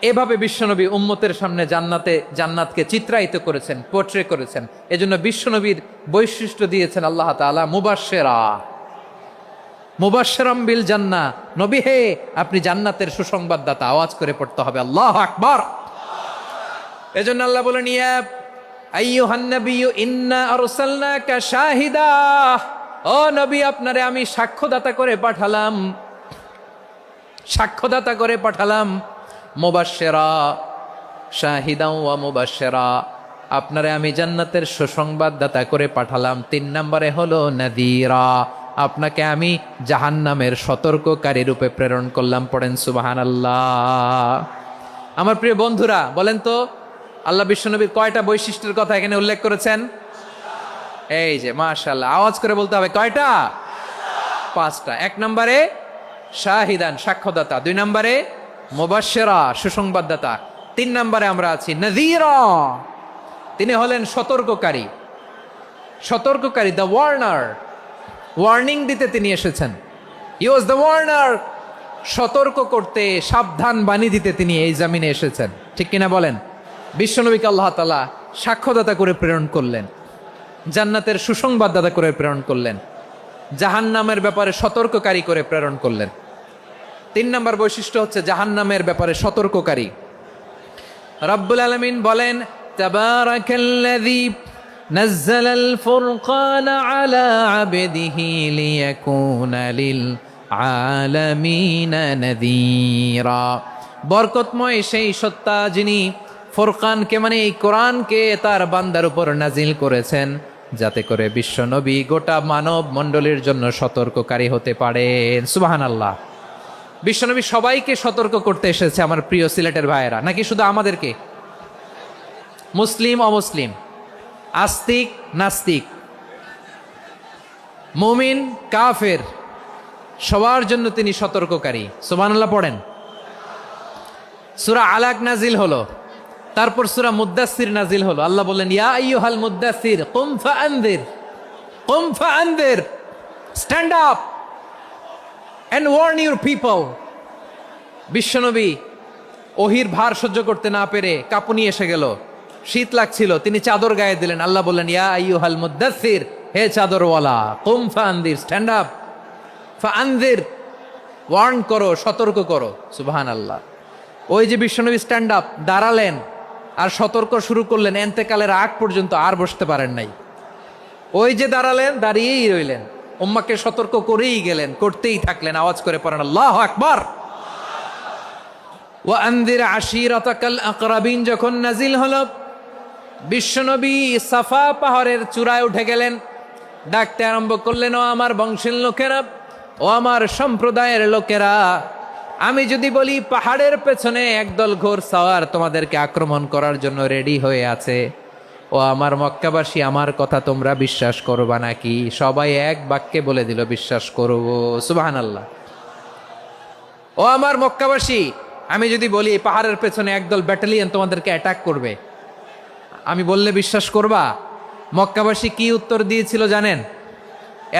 এভাবে বিশ্বনবী উম্মতের সামনে জান্নাতকে চিত্রায়িত করেছেন, পোর্ট্রে করেছেন। এজন্য বিশ্বনবীর বৈশিষ্ট্য দিয়েছেন আল্লাহ তাআলা মুবাশশিরা, মুবাশশিরাম বিল জান্নাহ। নবী হে, আপনি জান্নাতের সুসংবাদদাতা। আওয়াজ করে পড়তে হবে আল্লাহু আকবার। এজন্য আল্লাহ বলেন, ইয়া আইয়ুহান নাবিয়্যু ইন্না আরসালনাকা শাহিদা, ও নবী, আপনারে আমি সাক্ষ্যদাতা করে পাঠালাম, সাক্ষ্যদাতা করে পাঠালাম। মুবাশশিরা, শাহিদা ওয়া মুবাশশিরা, আপনারে আমি জান্নাতের সুসংবাদদাতা করে পাঠালাম। 3 নম্বরে হলো নাযীরা, আপনাকে আমি জাহান্নামের সতর্ককারী রূপে প্রেরণ করলাম। পড়েন সুবহানাল্লাহ। আমার প্রিয় বন্ধুরা, বলেন তো আল্লাহ বিশ্বনবীর কয়টা বৈশিষ্ট্যের কথা এখানে উল্লেখ করেছেন? এই যে মাশাআল্লাহ, আওয়াজ করে বলতে হবে, কয়টা? 5টা। 1 নম্বরে শাহিদান, সাক্ষ্যদাতা। 2 নম্বরে মুবাশশিরা, সুসংবাদদাতা। 3 নম্বরে আমরা আছি নাযীরা, তিনি হলেন সতর্ককারী। সতর্ককারী, দ্য ওয়ার্নার, ওয়ার্নিং দিতে তিনি এসেছেন। হি ওয়াজ দ্য ওয়ার্নার, সতর্ক করতে, সাবধান বাণী দিতে তিনি এই জামিনে এসেছেন, ঠিক কিনা বলেন? বিশ্বনবীকে আল্লাহ তাআলা সাক্ষ্যদাতা করে প্রেরণ করলেন, জান্নাতের সুসংবাদদাতা করে প্রেরণ করলেন, জাহান্নামের ব্যাপারে সতর্ককারী করে প্রেরণ করলেন। 3 নম্বর বৈশিষ্ট্য হচ্ছে জাহান্নামের ব্যাপারে সতর্ককারী। রব্বুল আলামিন বলেন, তাবারাকাল্লাযী নাযালাল ফুরকানা আলা আবদিহি লিয়াকুনা লিল আলামিনা নাযীরা, বরকতময় সেই সত্তা যিনি ফুরকানকে, মানে এই কোরআনকে তার বান্দার উপর নাজিল করেছেন, যাতে করে বিশ্বনবী গোটা মানব মণ্ডলীর জন্য সতর্ককারী হতে পারেন। সুবহানাল্লাহ। বিশ্বনবী সবাইকে সতর্ক করতে এসেছে, আমার প্রিয় সিলেটের ভাইয়েরা, নাকি শুধু আমাদেরকে? মুসলিম অমুসলিম, আস্তিক নাস্তিক, মুমিন কাফের, সবার জন্য তিনি সতর্ককারী। সুবহানাল্লাহ পড়েন। সূরা আলাক নাজিল হলো, তারপর সূরা মুদ্দাসসির নাজিল হলো। আল্লাহ বললেন, ইয়া আইয়ুহাল মুদ্দাসসির কুম ফাআনযির, কুম ফাআনযির, stand up and warn your people. বিশ্বনবী ওহির ভার সহ্য করতে না পেরে কাঁপুনি এসে গেল, শীত লাগছিল, তিনি চাদর গায়ে দিলেন। আল্লাহ বললেন, ইয়া আইয়ুহাল মুদ্দাসসির, হে চাদরওয়ালা, কুম ফাআনযির, স্ট্যান্ড আপ, ফাআনযির, ওয়ার্ন করো, সতর্ক করো। সুবহানাল্লাহ। ওই যে বিশ্বনবী স্ট্যান্ড আপ, দাঁড়ালেন আর সতর্ক শুরু করলেন, এন্তেকালের আগ পর্যন্ত আর বসতে পারেন নাই। ওই যে দাঁড়ালেন, দাঁড়িয়েই রইলেন, উম্মাকে সতর্ক করেই গেলেন, করতেই থাকলেন। আওয়াজ করে পড়েন আল্লাহু আকবার। ওয়া আনযির আশীরাতাকাল আকরাবিন যখন নাজিল হলো, বিশ্বনবী সাফা পাহাড়ের চূড়ায় উঠে গেলেন, ডাকতে আরম্ভ করলেন, ও আমার বংশের লোকেরা, ও আমার সম্প্রদায়ের লোকেরা, আমি যদি বলি পাহাড়ের পেছনে একদল ঘোড়সাওয়ার তোমাদেরকে আক্রমণ করার জন্য রেডি হয়ে আছে, ও আমার মক্কাবাসী, আমার কথা তোমরা বিশ্বাস করবা নাকি? সবাই এক বাক্যে বলে দিল, বিশ্বাস করব। সুবহানাল্লাহ। ও আমার মক্কাবাসী, আমি যদি বলি পাহাড়ের পেছনে একদল ব্যাটালিয়ন তোমাদেরকে অ্যাটাক করবে, আমি বললে বিশ্বাস করবা? মক্কাবাসী কি উত্তর দিয়েছিল জানেন?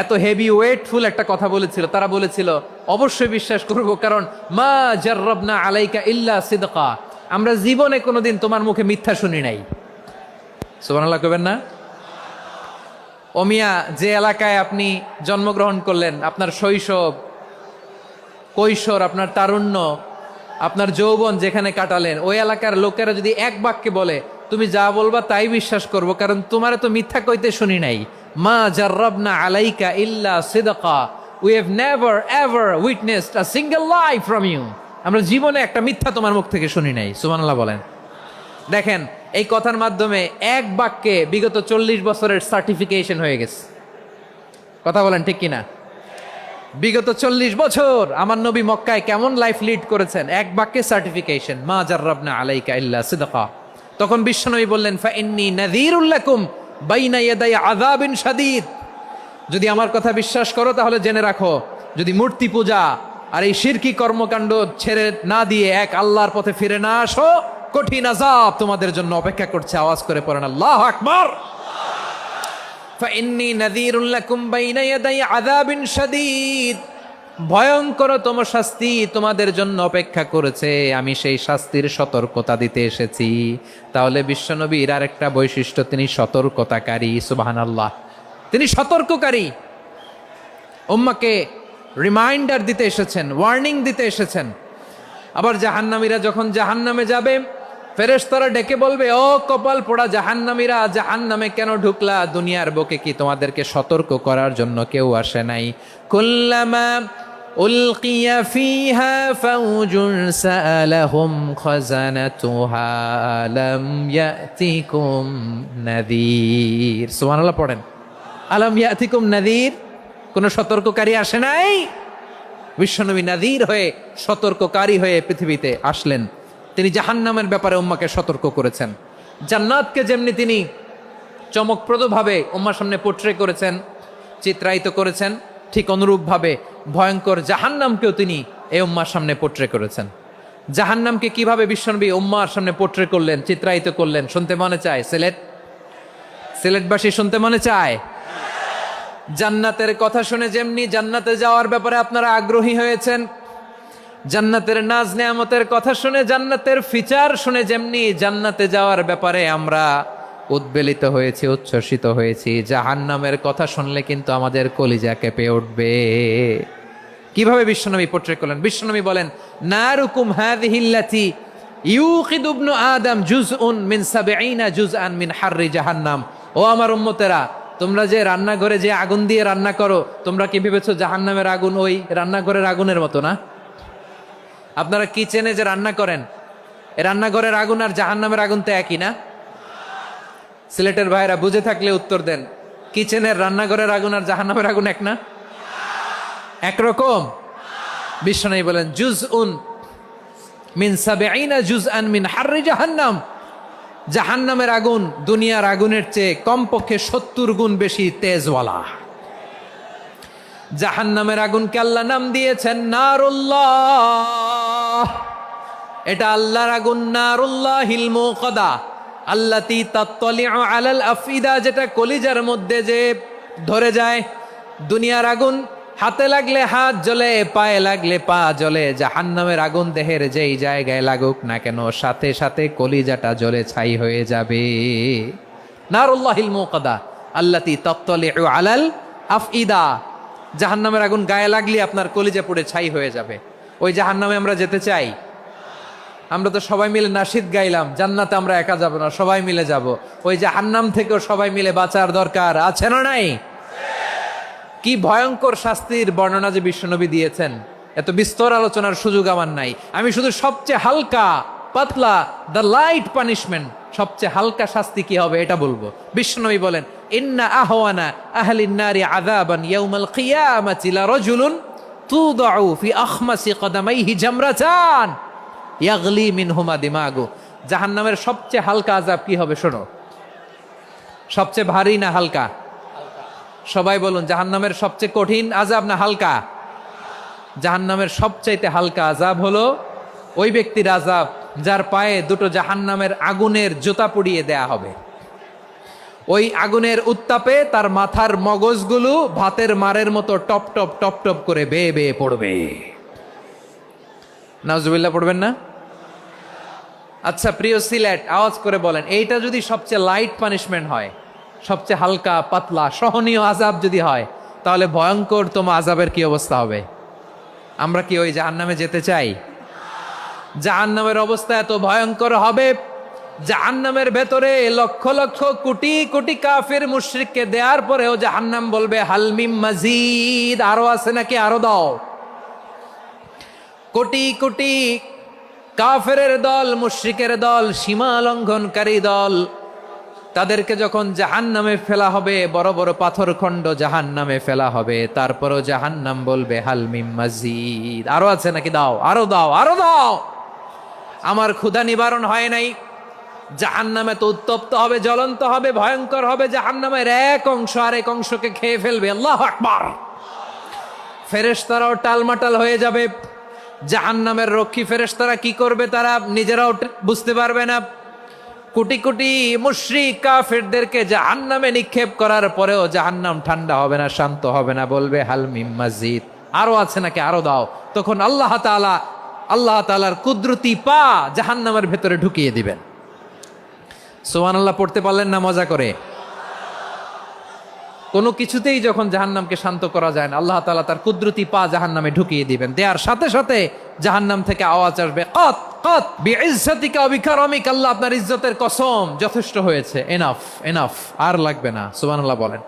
এত হেভি ওয়েটফুল একটা কথা বলেছিল। তারা বলেছিল, অবশ্যই বিশ্বাস করব, কারণ মা জাররাবনা আলাইকা ইল্লা সিদকা, আমরা জীবনে কোনোদিন তোমার মুখে মিথ্যা শুনি নাই। সুবহানাল্লাহ কইবেন না? ও মিয়া, যে এলাকায় আপনি জন্মগ্রহণ করলেন, আপনার শৈশব, কৈশোর, আপনার তারুণ্য, আপনার যৌবন যেখানে কাটালেন, ওই এলাকার লোকেরা যদি এক বাক্যে বলে, তুমি যা বলবা তাই বিশ্বাস করব, কারণ তোমারে তো মিথ্যা কইতে শুনি নাই। মা জাররাবনা আলাইকা ইল্লা সিদকা, we have never ever witnessed a single lie from you. আমরা জীবনে একটা মিথ্যা তোমার মুখ থেকে শুনি নাই, সুবহানাল্লাহ বলেন। দেখেন এই কথার মাধ্যমে এক বাক্যে বিগত 40 বছরের সার্টিফিকেশন হয়ে গেছে। কথা বলেন ঠিক কিনা? বিগত 40 বছর আমার নবী মক্কায় কেমন লাইফ লিড করেছেন, এক বাক্যে সার্টিফিকেশন, মা জাররাবনা আলাইকা ইল্লা সিদকা। তখন বিশ্বনবী বললেন, ফা ইন্নী নাযীরুল লাকুম বাইনা ইয়াদাই আযাবিন শাদীদ। যদি আমার কথা বিশ্বাস করো তাহলে জেনে রাখো, যদি মূর্তি পূজা আর এই শিরকি কর্মকাণ্ড ছেড়ে না দিয়ে এক আল্লাহর পথে ফিরে না আসো, কঠিন আযাব তোমাদের জন্য অপেক্ষা করছে। আওয়াজ করে পড়েন আল্লাহু আকবার। ফাইন্নী নাযীরুল লাকুম বাইনা ইয়াদাই আযাবিন শাদীদ। ভয়ঙ্করতম শাস্তি তোমাদের জন্য অপেক্ষা করেছে, আমি সেই শাস্তির সতর্কতা দিতে এসেছি। তাহলে বিশ্বনবীর আরেকটা বৈশিষ্ট্য, তিনি সতর্কতাকারী। সুবহানাল্লাহ, তিনি সতর্ককারী। উম্মাকে রিমাইন্ডার দিতে এসেছেন, ওয়ার্নিং দিতে এসেছেন। আবার জাহান্নামীরা যখন জাহান্নামে যাবে, ফেরেশতারা ডেকে বলবে, ও কপাল পোড়া জাহান্নামীরা, জাহান্নামে কেন ঢুকলা? দুনিয়ার বুকে কি তোমাদেরকে সতর্ক করার জন্য কেউ আসে নাই? কুল্লামা উলকিয়া ফিহা ফাউজুন সাআলাহুম খাজানাতুহা আলাম ইয়াতিকুম নাযীর। সুবহানাল্লাহ পড়েন, আলাম ইয়াতিকুম নাযীর। কোন সতর্ককারী আসে নাই? বিশ্বনবী নাযীর হয়ে, সতর্ককারী হয়ে পৃথিবীতে আসলেন। তিনি জাহান্নামের ব্যাপারে উম্মাকে সতর্ক করেছেন। জান্নাতকে যেমনি তিনি চমকপ্রদভাবে উম্মার সামনে পোট্রে করেছেন, চিত্রায়িত করেছেন, ঠিক অনুরূপভাবে ভয়ঙ্কর জাহান্নামকেও তিনি এই উম্মার সামনে পোট্রে করেছেন। জাহান্নামকে কিভাবে বিশ্বনবী উম্মার সামনে পোট্রে করলেন, চিত্রায়িত করলেন, শুনতে মনে চায়? সিলেটবাসী শুনতে মনে চায়? জান্নাতের কথা শুনে যেমনি জান্নাতে যাওয়ার ব্যাপারে আপনারা আগ্রহী হয়েছেন, জান্নাতের নাজ নেয়ামতের কথা শুনে, জান্নাতের ফিচার শুনে যেমনি জান্নাতে যাওয়ার ব্যাপারে আমরা উদ্বেলিত হয়েছি, উচ্ছ্বসিত হয়েছি, জাহান্নামের কথা শুনলে কিন্তু আমাদের কলিজা কেঁপে উঠবে। কিভাবে বিশ্বনবী পোট্রে করলেন? বিশ্বনবী বলেন, নারুকুম হাযিহিল্লাতী ইউকিদু ইবনু আদম জুজউন মিন ৭০ জুজআন মিন হাররি জাহান্নাম। ও আমার উম্মতেরা, তোমরা যে রান্নাঘরে যে আগুন দিয়ে রান্না করো, তোমরা কি ভেবেছো জাহান্নামের আগুন ওই রান্নাঘরের আগুনের মতো না? আপনারা কিচেনে যে রান্না করেন, রান্নাঘরের আগুন আর জাহান্নামের আগুন তো একই না? সিলেটের ভাইরা বুঝে থাকলে উত্তর দেন, কিচেনের রান্নাঘরের আগুন আর জাহান্নামের আগুন এক না? একরকম? বিশ্বনবী বলেন, জুজউন মিন ৭০ জুজআন মিন হাররি জাহান্নাম। জাহান্নামের আগুন দুনিয়ার আগুনের চেয়ে কমপক্ষে ৭০ গুণ বেশি তেজওয়ালা। জাহান্নামের আগুনকে আল্লাহ নাম দিয়েছেন নারুল্লাহ। এটা আল্লাহর আগুন, নারুল্লাহিল মুকাদা আল্লাতী তাত্তালিউ আলাল আফইদা, যেটা কলিজার মধ্যে যে ধরে যায়। দুনিয়ার আগুন হাতে লাগলে হাত জ্বলে, পায়ে লাগলে পা জ্বলে। জাহান্নামের আগুন দেহের যেই জায়গায় লাগুক না কেন, সাথে সাথে কলিজাটা জ্বলে ছাই হয়ে যাবে। নারুল্লাহিল মুকাদা আল্লাতী তাত্তালিউ আলাল আফইদা। জাহান্নামের আগুন গায়ে লাগলে আপনার কলিজা পুড়ে ছাই হয়ে যাবে। ওই জাহান্নামে আমরা যেতে চাই? আমরা তো সবাই মিলে নাশিদ গাইলাম, জান্নাতে আমরা একা যাব না, সবাই মিলে যাব। ওই জাহান্নাম থেকেও সবাই মিলে বাঁচার দরকার আছে না নাই? কি ভয়ঙ্কর শাস্তির বর্ণনা যে বিশ্বনবী দিয়েছেন, এত বিস্তর আলোচনার সুযোগ আমার নাই। আমি শুধু সবচেয়ে হালকা পাতলা, দ্য লাইট পানিশমেন্ট, সবচেয়ে হালকা শাস্তি কি হবে এটা বলবো। বিশ্বনবী বলেন, ইন্না আহওয়ানা আহলিন নারি আযাবান ইয়াউমাল কিয়ামাতি লারাজুলুন তুদাউ ফি আখমাসি কদামাইহি জামরাতান ইয়াগলি মিনহুমা দিমাগু। জাহান্নামের সবচেয়ে হালকা আযাব কি হবে শোনো। সবচেয়ে ভারী না হালকা? সবাই বলুন, জাহান্নামের সবচেয়ে কঠিন আযাব না হালকা? জাহান্নামের সবচাইতে হালকা আযাব হলো ওই ব্যক্তির আযাব যার পায়ে দুটো জাহান্নামের আগুনের জুতা পুড়িয়ে দেয়া হবে। ওই আগুনের উত্তাপে তার মাথার মগজগুলো ভাতের মারের মতো টপ টপ টপ টপ করে বেয়ে বেয়ে পড়বে। নাউজুবিল্লাহ পড়বেন না? আচ্ছা প্রিয় সিলেট, আওয়াজ করে বলেন, এইটা যদি সবচেয়ে লাইট পানিশমেন্ট হয়, সবচেয়ে হালকা পাতলা সহনীয় আযাব যদি হয়, তাহলে ভয়ঙ্করতম আযাবের কি অবস্থা হবে? আমরা কি ওই জাহান্নামে যেতে চাই? জাহান্নামের অবস্থা এত ভয়ঙ্কর হবে, জাহান্নামের ভেতরে লক্ষ লক্ষ কোটি কোটি কাফির মুশরিককে দেওয়ার পরেও জাহান্নাম বলবে, হাল মিম মাজিদ, আরো আছে নাকি, আরো দাও। কোটি কোটি কাফেরের দল, মুশরিকের দল, সীমা লঙ্ঘনকারী দল, তাদেরকে যখন জাহান্নামে ফেলা হবে, বড় বড় পাথর খণ্ড জাহান্নামে ফেলা হবে, তারপরও জাহান্নাম বলবে হাল মিম মাজিদ, আরো আছে নাকি, দাও, আরো দাও, আরো দাও। আমার ক্ষুধা নিবারণ হয় নাই। জাহান্নামে তো উত্তপ্ত হবে, জ্বলন্ত হবে, ভয়ঙ্কর হবে। জাহান্নামের এক অংশ আরেক অংশকে খেয়ে ফেলবে। আল্লাহু আকবার। ফেরেশতারাও টালমাটাল হয়ে যাবে। জাহান্নামের রক্ষী ফেরেশতারা কি করবে তারা নিজেরাও বুঝতে পারবে না। কোটি কোটি মুশরিক কাফেরদেরকে জাহান্নামে নিক্ষেপ করার পরেও জাহান্নাম ঠান্ডা হবে না, শান্ত হবে না, বলবে হাল মিম মাজিদ, আরো আছে নাকি, আরো দাও। তখন আল্লাহ তাআলার কুদরতি পা জাহান্নামের ভেতরে ঢুকিয়ে দিবেন। সুবহানাল্লাহ পড়তে পারলেন না মজা করে? কোনো কিছুতেই যখন জাহান্নামকে শান্ত করা যায় না, আল্লাহ তাআলা তার কুদরতি পা জাহান্নামে ঢুকিয়ে দিবেন। দেওয়ার সাথে সাথে জাহান্নাম থেকে আওয়াজ আসবে, কত কত বিইজ্জাতিকা ওয়া বিকারামিকা, আল্লাহ আপনার ইজ্জতের কসম, যথেষ্ট হয়েছে, এনাফ এনাফ, আর লাগবে না। সুবহানাল্লাহ বলেন।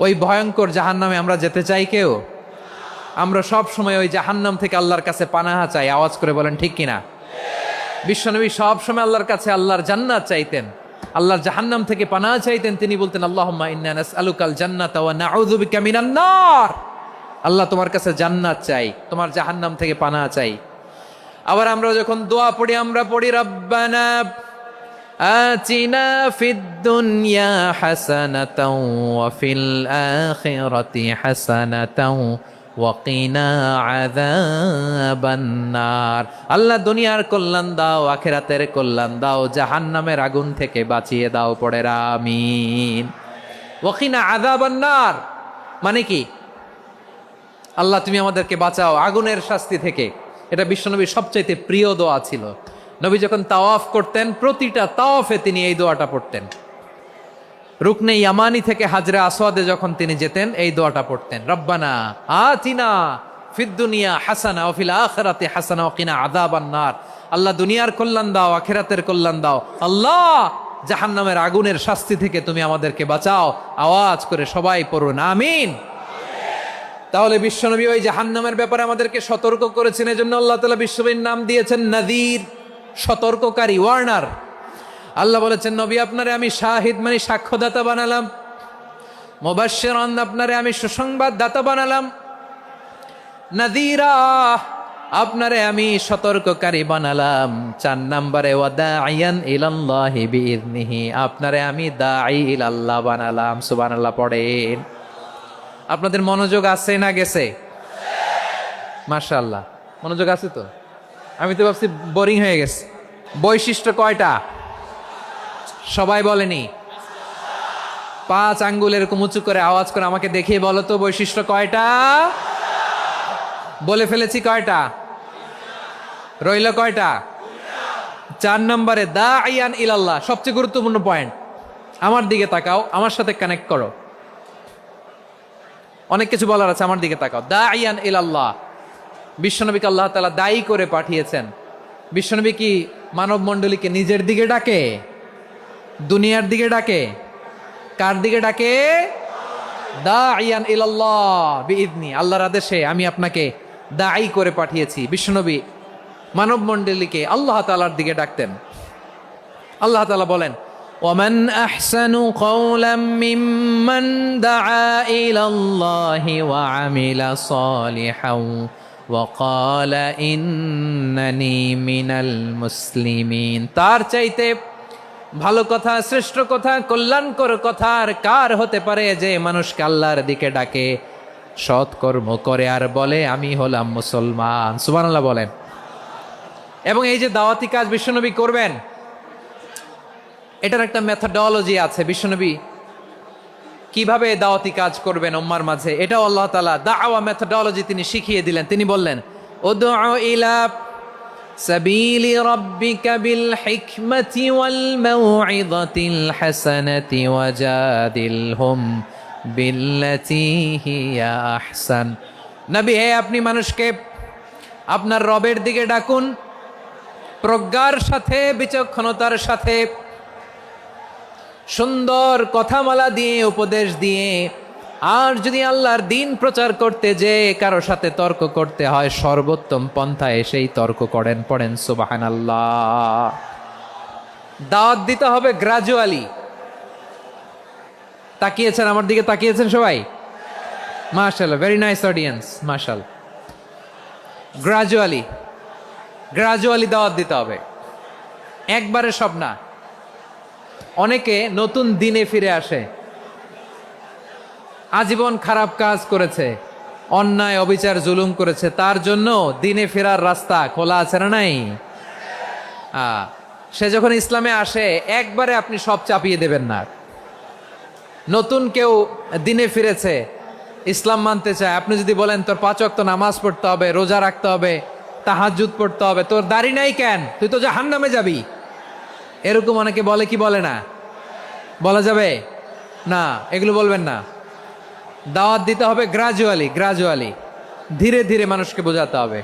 ওই ভয়ঙ্কর জাহান্নামে আমরা যেতে চাই কেউ? আমরা সব সময় ওই জাহান্নাম থেকে আল্লাহর কাছে পানাহা চাই। আওয়াজ করে বলেন ঠিক কিনা? বিশ্বনবী সব সময় আল্লাহর কাছে আল্লাহর জান্নাত চাইতেন, আল্লাহর জাহান্নাম থেকে পানাহা চাইতেন। তিনি বলতেন আল্লাহুম্মা ইন্না নাসআলুকাল জান্নাতা ওয়া নাউযু বিকা মিনান নার। আল্লাহ তোমার কাছে জান্নাত চাই, তোমার জাহান্নাম থেকে পানাহা চাই। আবার আমরা যখন দোয়া পড়ি, আমরা পড়ি রব্বানা আতিনা ফিদ দুনিয়া হাসানাতাও ওয়া ফিল আখিরাতি হাসানাতাও ওয়া কিনা আযাবান নার। আল্লাহ দুনিয়ার কল্যাণ দাও, আখিরাতের কল্যাণ দাও, জাহান্নামের আগুন থেকে বাঁচিয়ে দাও। পড়ে আমিন। ওয়া কিনা আযাবান নার মানে কি? আল্লাহ তুমি আমাদেরকে বাঁচাও আগুনের শাস্তি থেকে। এটা বিশ্বনবীর সবচাইতে প্রিয় দোয়া ছিল। নবী যখন তাওয়াফ করতেন, প্রতিটা তাওয়াফে তিনি এই দোয়াটা পড়তেন। রুকনে ইয়ামানি থেকে হাজরে আসওয়াদে যখন তিনি যেতেন, এই দোয়াটা পড়তেন, রব্বানা আতিনা ফিদ দুনিয়া হাসানা ওয়া ফিল আখিরাতি হাসানা ওয়া কিনা আযাবান নার। আল্লাহ দুনিয়ার কল্যাণ দাও, আখিরাতের কল্যাণ দাও। আল্লাহ জাহান্নামের আগুনের শাস্তি থেকে তুমি আমাদেরকে বাঁচাও। আওয়াজ করে সবাই পড়ুন আমিন। তাহলে বিশ্বনবী ওই জাহান্নামের ব্যাপারে আমাদেরকে সতর্ক করেছেন। এজন্য আল্লাহ তাআলা বিশ্বনবীর নাম দিয়েছেন নাযীর, সতর্ককারী, ওয়ার্নার। আল্লাহ বলেছেন নবী আপনারে আমি শাহিদ মানে সাক্ষ্যদাতা বানালাম, মুবাশশিরান আপনারে আমি সুসংবাদ দাতা বানালাম, নাযীরা আপনারে আমি সতর্ককারী বানালাম। 4 নম্বরে ওয়া দাঈয়ান ইলাল্লাহি বিইذনিহি, আপনারে আমি দাঈ ইলাল্লাহ বানালাম। সুবহানাল্লাহ পড়েন। আপনাদের মনোযোগ আছে না গেছে? মাশাআল্লাহ মনোযোগ আছে তো। আমি তো ভাবছি বোরিং হয়ে গেছে। বৈশিষ্ট্য কয়টা সবাই বলেনি? 5 আঙ্গুল এরকম উঁচু করে আওয়াজ করে আমাকে দেখিয়ে বলো তো বৈশিষ্ট্য কয়টা? বলে ফেলেছি কয়টা? রইল কয়টা? 4 নম্বরে দাঈয়ান ইলাল্লাহ, সবচেয়ে গুরুত্বপূর্ণ পয়েন্ট। আমার দিকে তাকাও, আমার সাথে কানেক্ট করো। অনেক কিছু বলার আছে, আমার দিকে তাকাও। দাঈয়ান ইলাল্লাহ, বিশ্বনবীকে আল্লাহ তাআলা দায়ী করে পাঠিয়েছেন। বিশ্বনবী কি মানব মণ্ডলীকে নিজের দিকে ডাকে? দুনিয়ার দিকে ডাকে? কার দিকে ডাকে? দাঈয়ান ইলাল্লাহ বিইذনি, আল্লাহর আদেশে আমি আপনাকে দায়ী করে পাঠিয়েছি। বিশ্বনবী মানব মণ্ডলীকে আল্লাহ তাআলার দিকে ডাকতেন। আল্লাহ তাআলা বলেন ومن أحسن قولا ممن دعا إلى الله وعمل صالحا وقال إنني من المسلمين। তার চাইতে ভালো কথা, শ্রেষ্ঠ কথা, কল্যাণকর কথা আর কার হতে পারে যে মানুষকে আল্লাহর দিকে ডাকে, সৎকর্ম করে আর বলে আমি হলাম মুসলমান। সুবহানাল্লাহ বলেন। এবং এই যে দাওয়াতি কাজ বিশ্বনবী করবেন, এটার একটা মেথডোলজি আছে। বিশ্বনবী কিভাবে দাওয়াতি কাজ করবেন উম্মার মাঝে, এটাও আল্লাহ তাআলা দাওয়া মেথডোলজি তিনি শিখিয়ে দিলেন। তিনি বললেন উদউ ইলা সাবিলি রাব্বিকা বিল হিকমাতি ওয়াল মাউইযাতিল হাসানাতি ওয়াজাদিলহুম বিল্লাতী হিয়া আহসান। নবী হে, আপনি মানুষকে আপনার রবের দিকে ডাকুন প্রজ্ঞার সাথে, বিচক্ষণতার সাথে, সুন্দর কথামালা দিয়ে, উপদেশ দিয়ে, আর যদি আল্লাহর দিন প্রচার করতে যে কারো সাথে তর্ক করতে হয়, সর্বোত্তম পন্থায় সেই তর্ক করেন। পড়েন সুবহানাল্লাহ। দাওয়াত দিতে হবে গ্রাজুয়ালি। তাকিয়েছেন আমার দিকে, তাকিয়েছেন সবাই? মাশাআল্লাহ, ভেরি নাইস অডিয়েন্স, মাশাআল্লাহ। গ্রাজুয়ালি গ্রাজুয়ালি দাওয়াত দিতে হবে, একবারে সব না। অনেকে নতুন দিনে ফিরে আসে, আজীবন খারাপ কাজ করেছে, অন্যায় অবিচার জুলুম করেছে, তার জন্য দিনে ফেরার রাস্তা খোলা আছে না নাই? সে যখন ইসলামে আসে একবারে আপনি সব চাপিয়ে দেবেন না। নতুন কেউ দিনে ফিরেছে, ইসলাম মানতে চায়, আপনি যদি বলেন তোর 5 ওয়াক্ত নামাজ পড়তে হবে, রোজা রাখতে হবে, তাহাজ্জুদ পড়তে হবে, তোর দাড়ি নাই কেন, তুই তো জাহান্নামে যাবি, এরকম অনেকে বলে কি বলে না? বলা যাবে না, এগুলো বলবেন না। দাওয়াত দিতে হবে গ্রাজুয়ালি, ধীরে ধীরে মানুষকে বোঝাতে হবে।